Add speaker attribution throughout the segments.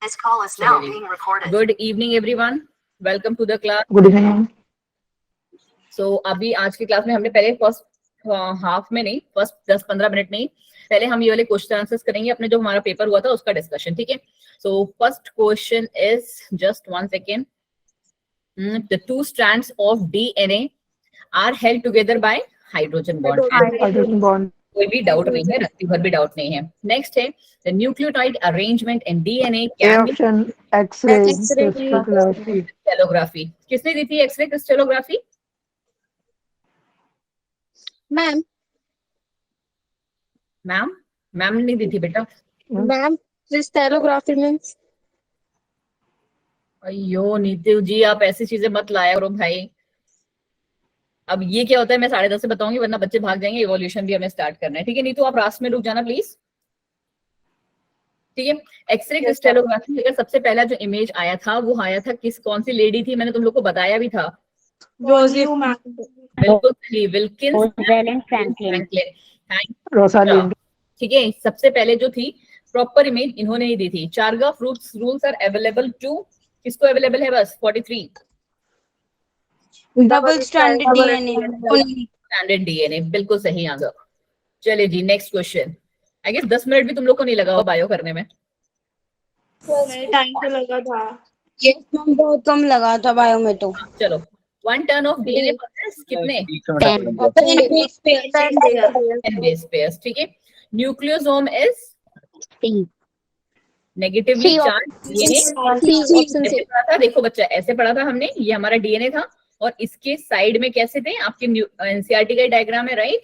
Speaker 1: This call is now being recorded.
Speaker 2: Good evening everyone. Welcome to the class.
Speaker 3: Good evening.
Speaker 2: So अभी आज की class में हमने पहले फर्स्ट हाफ में नहीं, फर्स्ट 10-15 मिनट में ही पहले हम ये वाले क्वेश्चन आंसर्स करेंगे अपने जो हमारा पेपर हुआ था उसका डिस्कशन, ठीक है। So first question is just 1 second. The two strands of DNA are held together by hydrogen bond.
Speaker 3: Hydrogen bond.
Speaker 2: कोई भी डाउट नहीं है, रत्ती भर भी डाउट नहीं है। नेक्स्ट है the nucleotide arrangement in DNA can be
Speaker 3: option X ray crystallography.
Speaker 2: Crystallography. किसने दी थी एक्सरे क्रिस्टलोग्राफी?
Speaker 4: मैम
Speaker 2: मैम ने नहीं दी थी बेटा।
Speaker 4: मैम क्रिस्टलोग्राफी मींस
Speaker 2: अयो नीतू जी, आप ऐसी चीजें मत लाया करो भाई। अब ये क्या होता है मैं 10:30 से बताऊंगी, वरना बच्चे भाग जाएंगे। इवोल्यूशन भी हमें स्टार्ट करना है, ठीक है। नीतू आप रास्ते में रुक जाना प्लीज, ठीक है। एक्सरे क्रिस्टलोग्राफी का सबसे पहला जो इमेज आया था वो आया था कौन सी लेडी थी, मैंने तुम लोग को बताया भी था। बिल्कुल सही, विल्किंस फ्रैंकलिन।
Speaker 3: रोसालिंड।
Speaker 2: ठीक है, सबसे पहले जो थी प्रॉपर इमेज इन्होंने ही दी थी। Chargaff rules are available to, किसको अवेलेबल है बस 43
Speaker 4: डबल स्ट्रैंडेड
Speaker 2: डीएनए, बिल्कुल सही आंसर। चलिए जी next question. I guess 10 minute भी तुम लोग को नहीं लगा हो बायो करने में।
Speaker 4: टाइम तो लगा था, ये बहुत कम लगा था बायो में तो।
Speaker 2: चलो, 1 टर्न ऑफ डीएनए कितने? 10 बेस पेयर्स, ठीक है। Nucleosome is negatively charge DNA. था देखो बच्चा, ऐसे पढ़ा था हमने, ये हमारा डीएनए था और इसके साइड में कैसे थे आपके एनसीईआरटी का डायग्राम है, राइट।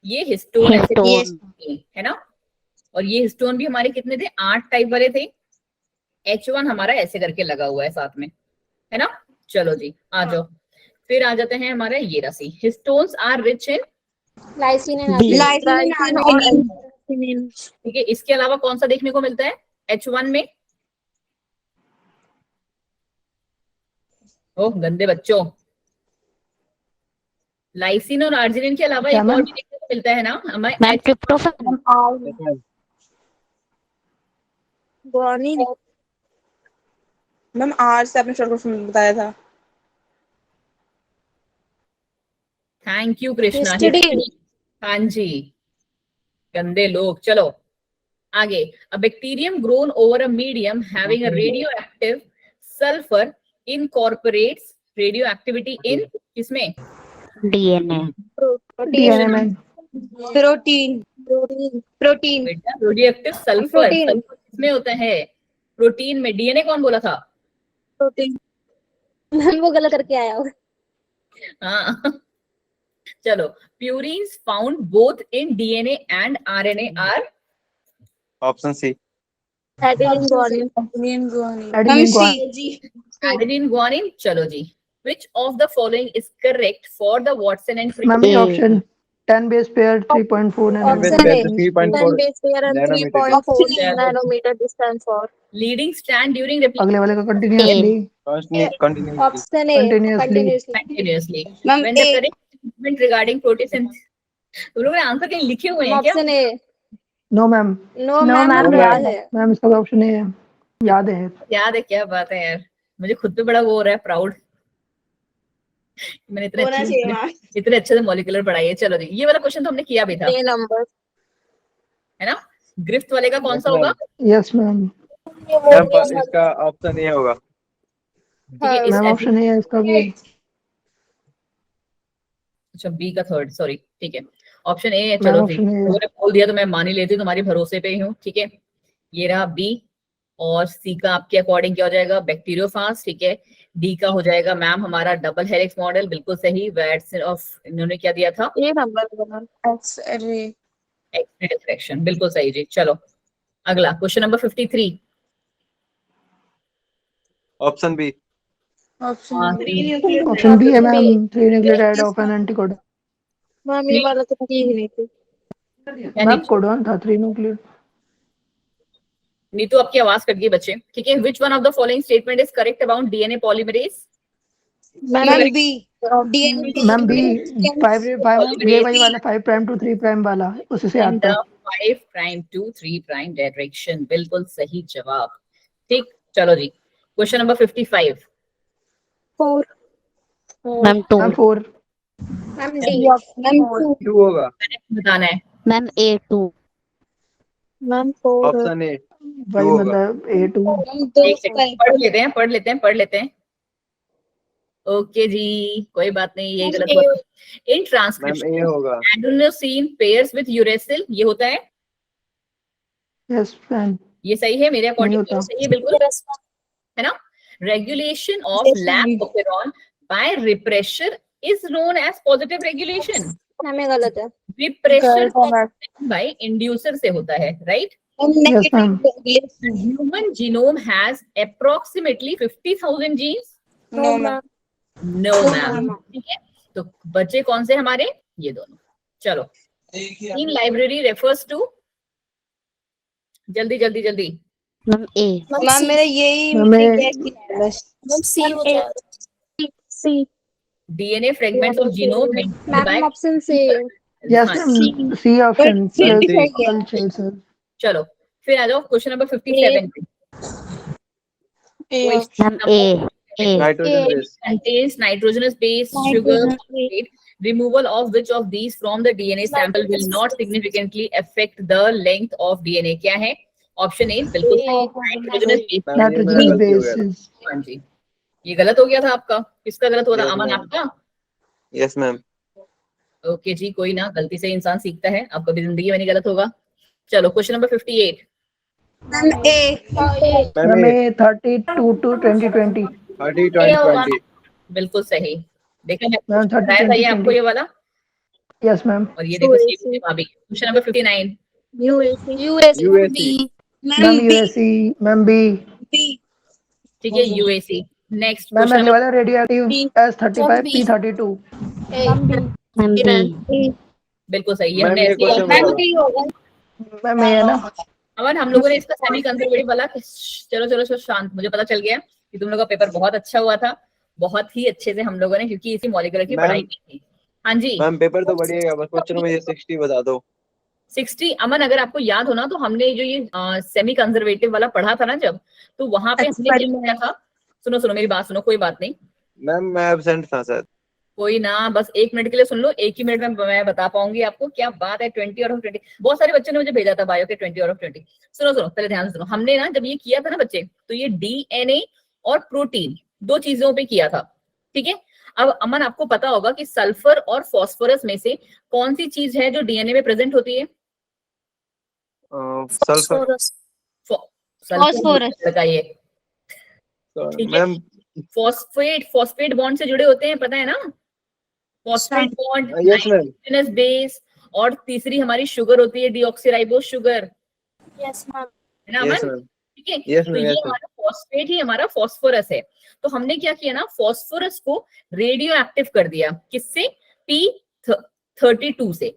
Speaker 2: ये हिस्टोन है ना, और ये हिस्टोन भी हमारे कितने थे? 8 टाइप वाले थे। H1 हमारा ऐसे करके लगा हुआ है साथ में, है ना। चलो जी आ जाओ, फिर आ जाते हैं हमारे ये रसी। Histones are rich in
Speaker 4: lysine
Speaker 2: ठीक है। इसके अलावा कौन सा देखने को मिलता है H1 में? ओह गंदे बच्चों, लाइसिन और आर्जिनिन के अलावा एक और भी देखने को मिलता है ना हमें, ट्रिप्टोफैन।
Speaker 4: गुआनिन।
Speaker 5: मैम आर से आपने शॉर्ट क्वेश्चन बताया था।
Speaker 2: Thank you Krishna. हाँ जी, गंदे लोग। चलो आगे। अ bacterium grown over a medium having a radioactive sulphur incorporates radio activity in किसमें?
Speaker 3: डीएनए में।
Speaker 4: प्रोटीन
Speaker 2: रेडियो एक्टिव सल्फर किसमें होता है? प्रोटीन में। डीएनए कौन बोला था?
Speaker 4: प्रोटीन वो गलत करके आया हो।
Speaker 2: हाँ चलो, purines found both in DNA and RNA are
Speaker 5: option C
Speaker 4: adenine
Speaker 2: guanine. चलो जी, which of the following is correct for the Watson and Crick?
Speaker 3: Ma'am option 10 base pair 3.4
Speaker 4: nanometer distance for
Speaker 2: Leading strand during replication
Speaker 3: अगले वाले का continuously
Speaker 4: option A
Speaker 2: continuously. When the correct statement regarding photosynthesis, तुम लोगों ने answer कहीं लिखे हुए हैं क्या?
Speaker 4: Option A.
Speaker 3: No ma'am.
Speaker 4: Ma'am याद है
Speaker 3: मैम इसका ऑप्शन ए है, याद है।
Speaker 2: याद है, क्या बात है यार, मुझे खुद पे बड़ा वो हो रहा है, प्राउड। मैंने इतने अच्छे से मॉलिक्यूलर पढ़ाई है। चलो जी, ये वाला क्वेश्चन तो हमने किया भी था,
Speaker 4: नंबर
Speaker 2: है ना। ग्रिफ्ट वाले का कौन सा होगा?
Speaker 3: Yes ma'am.
Speaker 5: इसका ऑप्शन ए होगा।
Speaker 3: मैम ऑप्शन ए है इसका भी।
Speaker 2: अच्छा बी का थर्ड, सॉरी, ठीक है। ऑप्शन ए है। चलो जी, मैंने बोल दिया तो मैं मान ही लेती हूँ, तुम्हारी भरोसे पे ही हूँ, ठीक है। ये रहा बी, और सी का आपके अकॉर्डिंग क्या हो जाएगा? बैक्टीरियोफाज, ठीक है। डी का हो जाएगा मैम हमारा डबल हेलिक्स मॉडल, बिल्कुल सही। वैट्स ऑफ इन्होंने क्या दिया था?
Speaker 4: ए नंबर
Speaker 2: एक्स-रे डिफ्रैक्शन, बिल्कुल सही जी। चलो अगला question number 53।
Speaker 5: Option B.
Speaker 3: Option B है ma'am, 3 nucleotide of an anticodon.
Speaker 4: Ma'am ये वाला तो ठीक नहीं थी
Speaker 3: मैम कोडॉन था 3 न्यूक्लियोटाइड।
Speaker 2: नीतू आपकी आवाज कट गई बच्चे, ठीक है। Which one of the following statement is correct about DNA polymerase?
Speaker 4: Ma'am B DNA
Speaker 3: ma'am B 5 ये वही वाला 5 प्राइम टू 3 प्राइम वाला, उससे आता है
Speaker 2: 5 प्राइम टू 3 प्राइम डायरेक्शन, बिल्कुल सही जवाब, ठीक, चलो जी, question number 55।
Speaker 4: 4
Speaker 6: ma'am 2
Speaker 3: ma'am 4
Speaker 4: ma'am D ma'am 2
Speaker 5: 2 होगा।
Speaker 2: बताना है।
Speaker 6: Ma'am A2
Speaker 4: ma'am 4
Speaker 5: option A
Speaker 3: भाई
Speaker 5: 2 होगा।
Speaker 3: मतलब A2
Speaker 4: मैम 2
Speaker 2: एक सेकंड, पढ़ लेते हैं पढ़ लेते हैं पढ़ लेते हैं। ओके जी, कोई बात नहीं, यही गलत हुआ। इन
Speaker 5: मैम
Speaker 2: ट्रांसक्रिप्शन
Speaker 5: ए होगा।
Speaker 2: एडेनोसिन पेयर्स विद यूरेसिल, ये होता है,
Speaker 3: यस मैम
Speaker 2: ये सही है मेरे
Speaker 3: नहीं
Speaker 2: अकॉर्डिंग,
Speaker 3: होता
Speaker 2: सही है बिल्कुल, है ना। Regulation of lac operon by repressor is known as positive regulation.
Speaker 4: हमें गलत है।
Speaker 2: रिप्रेशर बाय इंड्यूसर से होता है, right.
Speaker 3: Yes ma'am
Speaker 2: human genome has approximately 50,000 genes.
Speaker 4: No ma'am
Speaker 2: no ma'am, ठीक है। तो बच्चे कौन से हमारे, ये दोनों। चलो, इन लाइब्रेरी रेफर्स टू, जल्दी जल्दी जल्दी।
Speaker 6: मैम A
Speaker 4: मैम मेरा यही
Speaker 3: हमें
Speaker 4: बस सी होता है। C
Speaker 2: DNA fragments of genome
Speaker 4: ma'am option C
Speaker 3: yes ma'am C option culture sir.
Speaker 2: चलो फिर आ जाओ क्वेश्चन नंबर 57 पे।
Speaker 6: Ma'am A
Speaker 5: nitrogen base.
Speaker 2: contains nitrogenous base sugar phosphate, removal of which of these from the DNA sample will not significantly affect the length of DNA। क्या है option A, बिल्कुल nitrogenous base.
Speaker 5: Ma'am ये मेरा
Speaker 3: nitrogen
Speaker 5: गलती हो गया।
Speaker 3: Basis
Speaker 2: हाँ जी, ये गलत हो गया था आपका, किसका गलत हुआ था,
Speaker 5: Yes,
Speaker 2: अमन
Speaker 5: ma'am.
Speaker 2: आपका।
Speaker 5: Yes ma'am.
Speaker 2: ओके जी, कोई ना, गलती से इंसान सीखता है, आपका भी जिंदगी में नहीं गलत होगा। चलो question number 58।
Speaker 4: Ma'am A
Speaker 5: ma'am
Speaker 3: ma'am
Speaker 5: A
Speaker 3: 32 to 2020
Speaker 5: 30 20
Speaker 2: बिल्कुल सही, देखा मैं
Speaker 3: मैम 30
Speaker 2: बताया था ये आपको
Speaker 3: 2020
Speaker 2: ये वाला,
Speaker 3: यस मैम
Speaker 2: और ये देखो सेम सेम अभी। Question number 59।
Speaker 4: USA
Speaker 5: USA.
Speaker 3: Ma'am USC ma'am B
Speaker 2: ठीक है, यूएसी। नेक्स्ट
Speaker 3: मैम
Speaker 2: क्वेश्चन
Speaker 3: अगले
Speaker 2: नंबर
Speaker 3: वाला radioactive S35 P32
Speaker 6: ma'am B
Speaker 2: बिल्कुल सही है,
Speaker 5: मैम
Speaker 2: हमने
Speaker 5: ये
Speaker 2: ऐसे
Speaker 5: क्वेश्चन
Speaker 2: ही
Speaker 5: बताओ।
Speaker 3: मैम ये है ना
Speaker 2: अमन, हम लोगों ने इसका सेमी कंजर्वेटिव वाला, चलो चलो चलो शांत, मुझे पता चल गया कि तुम लोग का पेपर बहुत अच्छा हुआ था, बहुत ही अच्छे से हम लोगों ने, क्योंकि इसी मॉलिक्यूलर की
Speaker 5: मैम
Speaker 2: पढ़ाई की थी। हाँ जी,
Speaker 5: मैम पेपर तो बढ़िया, बस क्वेश्चन में ये 60 बता दो।
Speaker 2: 60। अमन अगर आपको याद हो ना, तो हमने जो ये सेमी कंजर्वेटिव वाला पढ़ा था ना जब, तो वहां पे हमने क्या किया था, सुनो सुनो मेरी बात सुनो, कोई बात नहीं,
Speaker 5: मैम मैं एब्सेंट था सर।
Speaker 2: कोई ना, बस 1 मिनट के लिए सुन लो, 1 ही मिनट में मैं बता पाऊंगी आपको क्या बात है। 20 और 20, बहुत सारे बच्चों ने मुझे भेजा था बायो के 20 और 20। सुनो सुनो पहले ध्यान से सुनो, हमने ना जब ये किया था ना बच्चे, तो ये डीएनए और प्रोटीन दो चीजों पे किया था, ठीक है। अब अमन आपको पता होगा कि सल्फर और फास्फोरस में से कौन सी चीज है जो डीएनए में प्रेजेंट होती है।
Speaker 5: सल्फर।
Speaker 4: फास्फोरस
Speaker 2: लगाइए, ठीक है।
Speaker 5: मैम
Speaker 2: फॉस्फेट बॉन्ड से जुड़े होते हैं, पता है ना, phosphate bond,
Speaker 5: yes ma'am.
Speaker 2: Nitrogenous base, और तीसरी हमारी शुगर होती है डीऑक्सीराइबोस शुगर,
Speaker 4: यस मैम
Speaker 2: है ना
Speaker 5: यस
Speaker 2: अमन,
Speaker 5: मैम।
Speaker 2: ठीक है।
Speaker 5: यस
Speaker 2: तो
Speaker 5: मैम।
Speaker 2: ये
Speaker 5: यस मैम।
Speaker 2: हमारा फॉस्फेट ही हमारा फॉस्फोरस है। तो हमने क्या किया ना, फॉस्फोरस को रेडियो एक्टिव कर दिया, किससे, P32 से,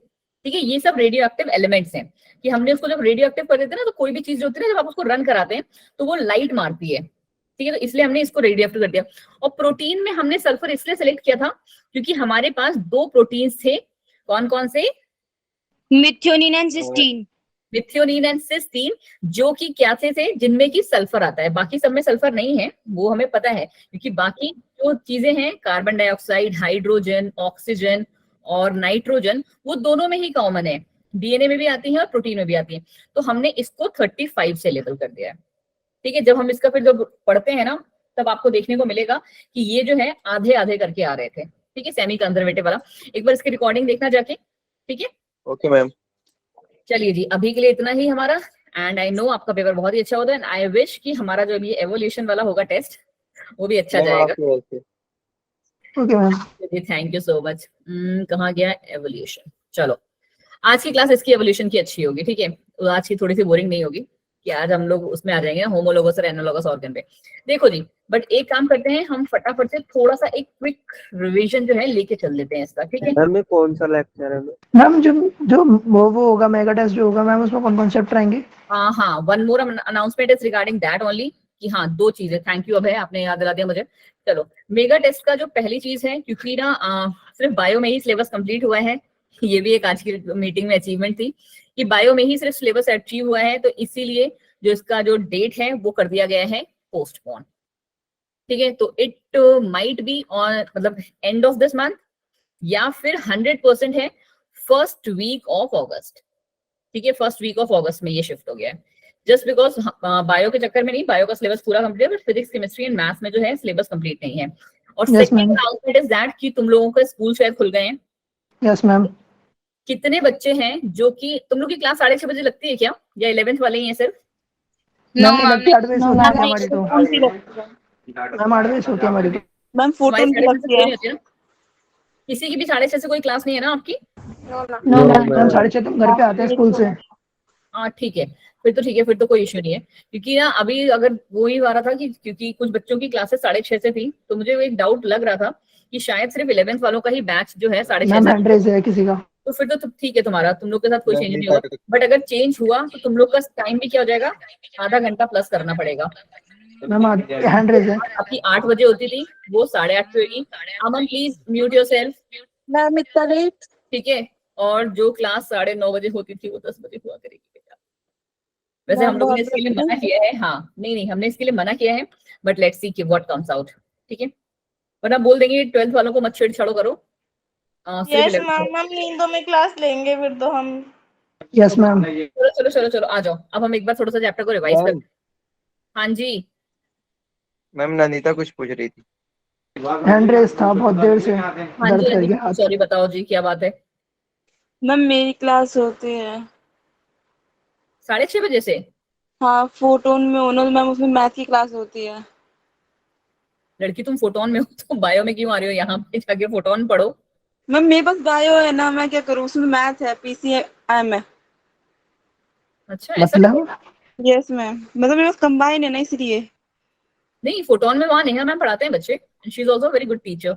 Speaker 2: ठीक है। ये सब रेडियो एक्टिव एलिमेंट्स हैं, कि हमने उसको जब रेडियो एक्टिव कर देते हैं ना, तो कोई भी चीज होती है ना, जब आप उसको रन कराते हैं तो वो लाइट मारती है, ठीक है। तो इसलिए हमने इसको रेडियो एक्टिव कर दिया। और प्रोटीन में हमने सल्फर इसलिए सेलेक्ट किया था क्योंकि हमारे पास 2 प्रोटीन्स थे, कौन कौन से,
Speaker 4: methionine and cysteine
Speaker 2: methionine and cysteine, जो कि क्या थे जिनमें की सल्फर आता है, बाकी सब में सल्फर नहीं है, वो हमें पता है, क्योंकि बाकी जो चीजें हैं, कार्बन डाइऑक्साइड, हाइड्रोजन, ऑक्सीजन और नाइट्रोजन, वो दोनों में ही कॉमन है, डीएनए में भी आती है और प्रोटीन में भी आती है। तो हमने इसको 35 से लेबल कर दिया है, ठीक है। जब हम इसका फिर जब पढ़ते हैं ना, तब आपको देखने को मिलेगा कि ये जो है आधे आधे करके आ रहे थे, ठीक है, सेमी कंजर्वेटिव वाला। एक बार इसकी रिकॉर्डिंग देखना जाके, ठीक है।
Speaker 5: Okay ma'am.
Speaker 2: चलिए जी, अभी के लिए इतना ही हमारा, एंड आई नो आपका पेपर बहुत ही अच्छा होता है, एंड आई विश कि हमारा जो भी एवोल्यूशन वाला होगा टेस्ट, वो भी अच्छा
Speaker 5: मैम
Speaker 2: जाएगा।
Speaker 5: आपकी वजह से।
Speaker 3: ओके मैम
Speaker 2: जी थैंक यू सो मच। कहाँ गया एवोल्यूशन, चलो आज की क्लास इसकी एवोल्यूशन की अच्छी होगी, ठीक है। तो आज की थोड़ी सी बोरिंग नहीं होगी, कि आज हम लोग उसमें आ जाएंगे ना, होमोलोगस और एनोलोगस ऑर्गन पे। देखो जी, बट एक काम करते हैं, हम फटाफट से थोड़ा सा एक क्विक रिवीजन जो है लेके चल लेते हैं इसका, ठीक है।
Speaker 5: मैम में कौन सा लेक्चर है मैम?
Speaker 3: मैम जो जो वो होगा मेगा टेस्ट जो होगा मैम उसमें कौन कौन से चैप्टर आएंगे?
Speaker 2: हाँ, one more announcement is regarding that only, कि हाँ 2 चीजें, थैंक यू अभय, आपने याद दिला दिया मुझे। चलो, मेगा टेस्ट का जो पहली चीज है, क्योंकि ना सिर्फ बायो में ही सिलेबस कंप्लीट हुआ है, ये भी एक आज की मीटिंग में अचीवमेंट थी कि बायो में ही सिर्फ सिलेबस अचीव हुआ है, तो इसीलिए जो इसका जो डेट है वो कर दिया गया है पोस्टपोन। ठीक है, तो इट माइट बी ऑन मतलब एंड ऑफ दिस मंथ या फिर 100% है फर्स्ट वीक ऑफ अगस्त। ठीक है, फर्स्ट वीक ऑफ अगस्त में ये शिफ्ट हो गया है, जस्ट बिकॉज बायो के चक्कर में नहीं, बायो का सिलेबस पूरा कंप्लीट है, but physics chemistry and maths में जो है सिलेबस कंप्लीट नहीं है। और सेकंड अनाउंसमेंट इज दैट कि तुम लोगों का स्कूल शायद खुल गए हैं।
Speaker 3: Yes ma'am.
Speaker 2: कितने बच्चे हैं जो कि तुम लोग की क्लास 6:30 बजे लगती है क्या, या 11th वाले ही हैं सिर्फ?
Speaker 3: मैम 8 बजे से होती है हमारी तो। मैम 8 बजे से होती है हमारी तो।
Speaker 4: मैम फोटो
Speaker 2: तुम्हारी
Speaker 4: लगती है।
Speaker 2: 6:30 होती है ना? किसी की भी 6:30 से कोई क्लास नहीं है ना आपकी?
Speaker 3: नो मैम 6:30 तुम घर पे आते हैं स्कूल से।
Speaker 2: हाँ ठीक है, फिर तो ठीक है, फिर तो कोई इश्यू नहीं है। क्योंकि ना अभी अगर वो ही आ रहा था कि क्योंकि कुछ बच्चों की क्लासेस 6:30 से थी, तो मुझे एक डाउट लग रहा था कि शायद सिर्फ 11th वालों का ही बैच जो है 6:30 से
Speaker 3: है किसी का।
Speaker 2: तो फिर तो ठीक है, तुम्हारा तुम लोग के साथ कोई चेंज नहीं होगा। बट अगर चेंज हुआ तो तुम लोग का टाइम भी क्या हो जाएगा, आधा घंटा प्लस करना पड़ेगा।
Speaker 3: मैम हैंड रेज है।
Speaker 2: आपकी 8 बजे होती थी, वो 8:30 पे होगी। अमन प्लीज म्यूट योरसेल्फ।
Speaker 4: मैम इतना लेट?
Speaker 2: ठीक है, और जो क्लास 9:30 बजे होती थी वो 10 बजे हुआ करेगी बेटा। वैसे हम लोगों ने इसके लिए मना किया है, हाँ नहीं हमने इसके लिए मना किया है, बट लेट्स सी कि व्हाट कम्स आउट। ठीक है, वरना बोल देंगे 12th वालों को मत छेड़छाड़ो करो।
Speaker 4: यस मैम, हम नींदों में क्लास लेंगे फिर तो हम।
Speaker 3: Yes ma'am.
Speaker 2: चलो चलो चलो चलो आ जाओ, अब हम एक बार थोड़ा सा चैप्टर को रिवाइज कर। हाँ जी
Speaker 5: मैम नंदिता कुछ पूछ रही थी।
Speaker 3: हैंड रेज था बहुत देर से,
Speaker 2: हाँ
Speaker 3: दर्द कर
Speaker 2: जी
Speaker 3: गया हाथ।
Speaker 2: सॉरी, बताओ जी क्या बात है।
Speaker 4: मैम मेरी क्लास होती है
Speaker 2: 6:30 बजे से?
Speaker 4: हाँ, फोटोन में ओनर मैम, उसमें मैथ की क्लास होती है।
Speaker 2: लड़की तुम फोटोन में हो तो बायो में क्यों आ रही हो, यहाँ पे जाके फोटोन पढ़ो।
Speaker 4: मैम मेरे पास बायो है ना, मैं क्या करूँ, उसमें मैथ है, पीसीएम है।
Speaker 2: अच्छा ऐसा
Speaker 3: मतलब
Speaker 4: यस मैम, मतलब मेरे पास कंबाइन है ना, इसलिए।
Speaker 2: नहीं, फोटोन में वहाँ नेहा मैम पढ़ाते हैं बच्चे, she is also very good teacher.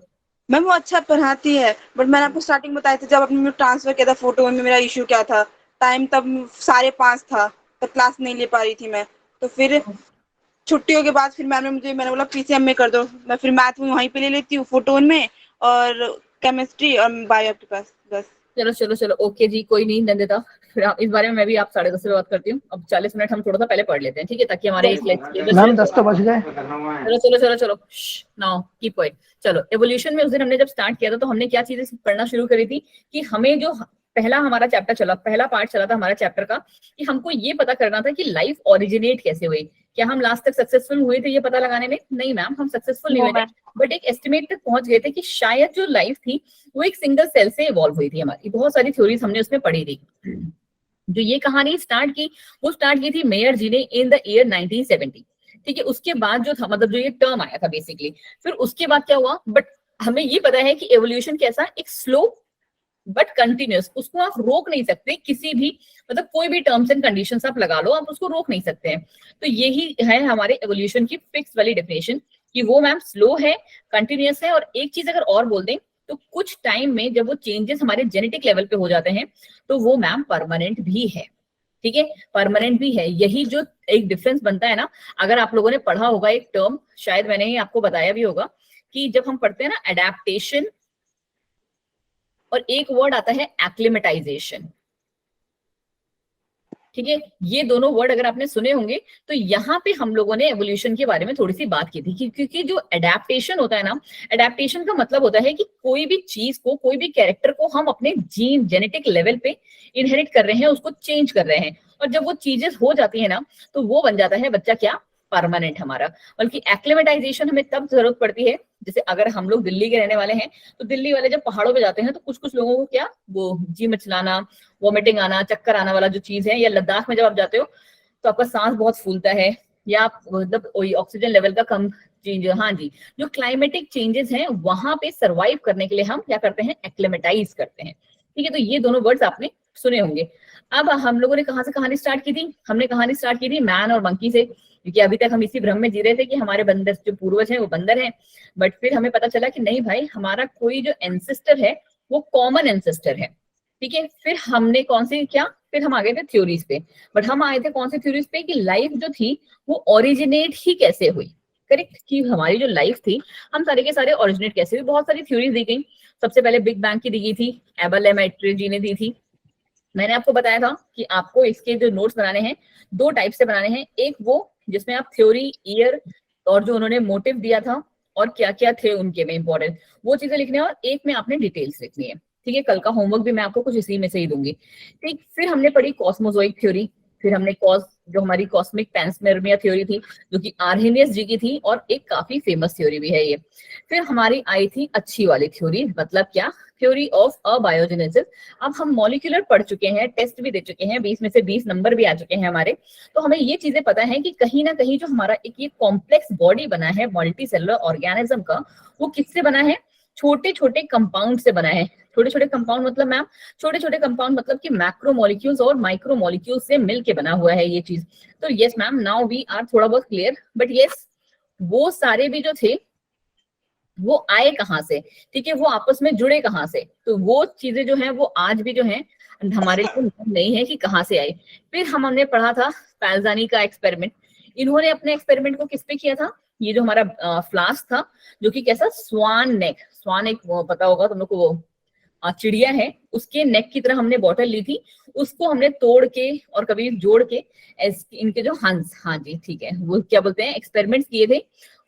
Speaker 4: Ma'am वो अच्छा पढ़ाती है, बट मैंने आपको स्टार्टिंग बताया था जब आपने ट्रांसफर किया था फोटो में, मेरा इशू क्या था, टाइम तब 5:30 था, तब क्लास नहीं ले पा रही थी मैं। तो फिर छुट्टियों के बाद फिर मैंने बोला पीसीएम में कर दो, मैं फिर मैथ में वहीं पे ले लेती हूँ फोटोन में, और केमिस्ट्री और बायो आपके पास बस।
Speaker 2: चलो चलो चलो ओके जी, कोई नहीं नंदिता, फिर इस बारे में मैं भी आप 10:30 पे बात करती हूँ। अब 40 मिनट हम थोड़ा सा पहले पढ़ लेते हैं, ठीक है, ताकि हमारे एक
Speaker 3: मैम 10 तो बज गए।
Speaker 2: चलो चलो चलो चलो नाउ कीप क्वाइट। चलो एवोल्यूशन में उस दिन हमने जब स्टार्ट किया था तो हमने क्या चीजें पढ़ना शुरू करी थी कि हमें जो पहला हमारा चैप्टर चला, पहला पार्ट चला था हमारा चैप्टर का, कि हमको ये पता करना था कि लाइफ ओरिजिनेट कैसे हुई। क्या हम लास्ट तक सक्सेसफुल हुए थे ये पता लगाने में? नहीं मैम, हम सक्सेसफुल नहीं हुए थे, बट एक एस्टिमेट तक पहुंच गए थे कि शायद जो लाइफ थी वो एक सिंगल सेल से इवॉल्व हुई थी। हमारी बहुत सारी थ्योरीज हमने उसमें पढ़ी थी। जो ये कहानी स्टार्ट की वो स्टार्ट की थी मेयर जी ने इन द ईयर 1970। ठीक है, उसके बाद जो था मतलब जो ये टर्म आया था बेसिकली, फिर उसके बाद क्या हुआ, बट हमें ये पता है कि एवोल्यूशन कैसा, एक स्लो बट कंटिन्यूस, उसको आप रोक नहीं सकते किसी भी, मतलब कोई भी टर्म्स एंड कंडीशंस आप लगा लो, आप उसको रोक नहीं सकते हैं। तो यही है हमारे एवोल्यूशन की फिक्स वाली डेफिनेशन कि वो मैम स्लो है, कंटिन्यूस है, और एक चीज अगर और बोल दें तो कुछ टाइम में जब वो चेंजेस हमारे जेनेटिक लेवल पे हो जाते हैं तो वो मैम परमानेंट भी है। ठीक है, परमानेंट भी है, यही जो एक डिफरेंस बनता है ना। अगर आप लोगों ने पढ़ा होगा एक टर्म, शायद मैंने ही आपको बताया भी होगा, कि जब हम पढ़ते हैं ना एडेप्टेशन, और एक वर्ड आता है एक्लिमेटाइजेशन। ठीक है, ये दोनों वर्ड अगर आपने सुने होंगे तो यहाँ पे हम लोगों ने एवोल्यूशन के बारे में थोड़ी सी बात की थी, क्योंकि जो एडेप्टेशन होता है ना, एडेप्टेशन का मतलब होता है कि कोई भी चीज को, कोई भी कैरेक्टर को हम अपने जीन जेनेटिक लेवल पे इनहेरिट कर रहे हैं, उसको चेंज कर रहे हैं, और जब वो चीजें हो जाती है ना तो वो बन जाता है बच्चा क्या, परमानेंट हमारा। बल्कि एक्लिमेटाइजेशन हमें तब जरूरत पड़ती है, जैसे अगर हम लोग दिल्ली के रहने वाले हैं तो दिल्ली वाले जब पहाड़ों पे जाते हैं तो कुछ कुछ लोगों को क्या वो जी मचलाना, वॉमिटिंग आना, चक्कर आना वाला जो चीज है, या लद्दाख में जब आप जाते हो तो आपका सांस बहुत फूलता है, या आप मतलब ऑक्सीजन लेवल का कम चेंज, हाँ जी, जो क्लाइमेटिक चेंजेस हैं वहां पे सरवाइव करने के लिए हम क्या करते हैं, एक्लिमेटाइज करते हैं। ठीक है, तो ये दोनों वर्ड्स आपने सुने होंगे। अब हम लोगों ने कहाँ से कहानी स्टार्ट की थी, हमने कहानी स्टार्ट की थी मैन और मंकी से, क्योंकि अभी तक हम इसी भ्रम में जी रहे थे कि हमारे बंदर जो पूर्वज हैं वो बंदर हैं, बट फिर हमें पता चला कि नहीं भाई, हमारा कोई जो एंसेस्टर है वो कॉमन एंसेस्टर है। ठीक है, फिर हमने कौन सी क्या, फिर हम आ गए थे थ्योरीज पे, बट हम आए थे कौन सी थ्योरीज पे, कि लाइफ जो थी वो ओरिजिनेट ही कैसे हुई। करेक्ट, कि हमारी जो लाइफ थी हम सारे के सारे ओरिजिनेट कैसे हुई। बहुत सारी थ्योरीज दी गई, सबसे पहले बिग बैंग की दी गई थी, एबल एमेट्री जी ने दी थी मैंने आपको बताया था कि आपको इसके जो नोट्स बनाने हैं दो टाइप से बनाने हैं। एक वो जिसमें आप थ्योरी, ईयर और जो उन्होंने मोटिव दिया था और क्या क्या थे उनके में इंपॉर्टेंट वो चीजें लिखनी है, और एक में आपने डिटेल्स लिखनी है। ठीक है, कल का होमवर्क भी मैं आपको कुछ इसी में से ही दूंगी। ठीक, फिर हमने पढ़ी कॉस्मोजोइक थ्योरी, फिर हमने जो हमारी कॉस्मिक पैंसमेर्मिया थ्योरी थी जो कि आर्हेनियस जी की थी और एक काफी फेमस थ्योरी भी है ये। फिर हमारी आई थी अच्छी वाली थ्योरी, मतलब क्या, थ्योरी ऑफ अबायोजेनेसिस। अब हम मॉलिक्यूलर पढ़ चुके हैं, टेस्ट भी दे चुके हैं, 20 में से 20 नंबर भी आ चुके हैं हमारे, तो हमें ये चीजें पता है कि कहीं ना कहीं जो हमारा एक ये कॉम्प्लेक्स बॉडी बना है मल्टी सेलुलर ऑर्गेनिज्म का, वो किससे बना है, छोटे छोटे कंपाउंड से बना है। छोटे छोटे कंपाउंड मतलब मैम, छोटे छोटे कंपाउंड मतलब कि मैक्रो मॉलिक्यूल्स और माइक्रो मॉलिक्यूल्स से मिलके बना हुआ है ये चीज। तो yes ma'am, now we are थोड़ा बहुत क्लियर, बट यस वो सारे भी जो थे वो आए कहाँ से, ठीक है, वो आपस में जुड़े कहाँ से, तो वो चीजें जो हैं वो आज भी जो हैं हमारे लिए नहीं है कि कहाँ से आई। फिर हमने पढ़ा था पैल्जानी का एक्सपेरिमेंट। इन्होंने अपने एक्सपेरिमेंट को किस पे किया था, ये जो हमारा फ्लास्क था जो कि कैसा, स्वान नेक, स्वान एक पता होगा तुम लोग को, वो चिड़िया है, उसके नेक की तरह हमने बॉटल ली थी, उसको हमने तोड़ के और कभी जोड़ के इनके जो हंस, हाँ जी ठीक है, वो क्या बोलते हैं, एक्सपेरिमेंट्स किए थे।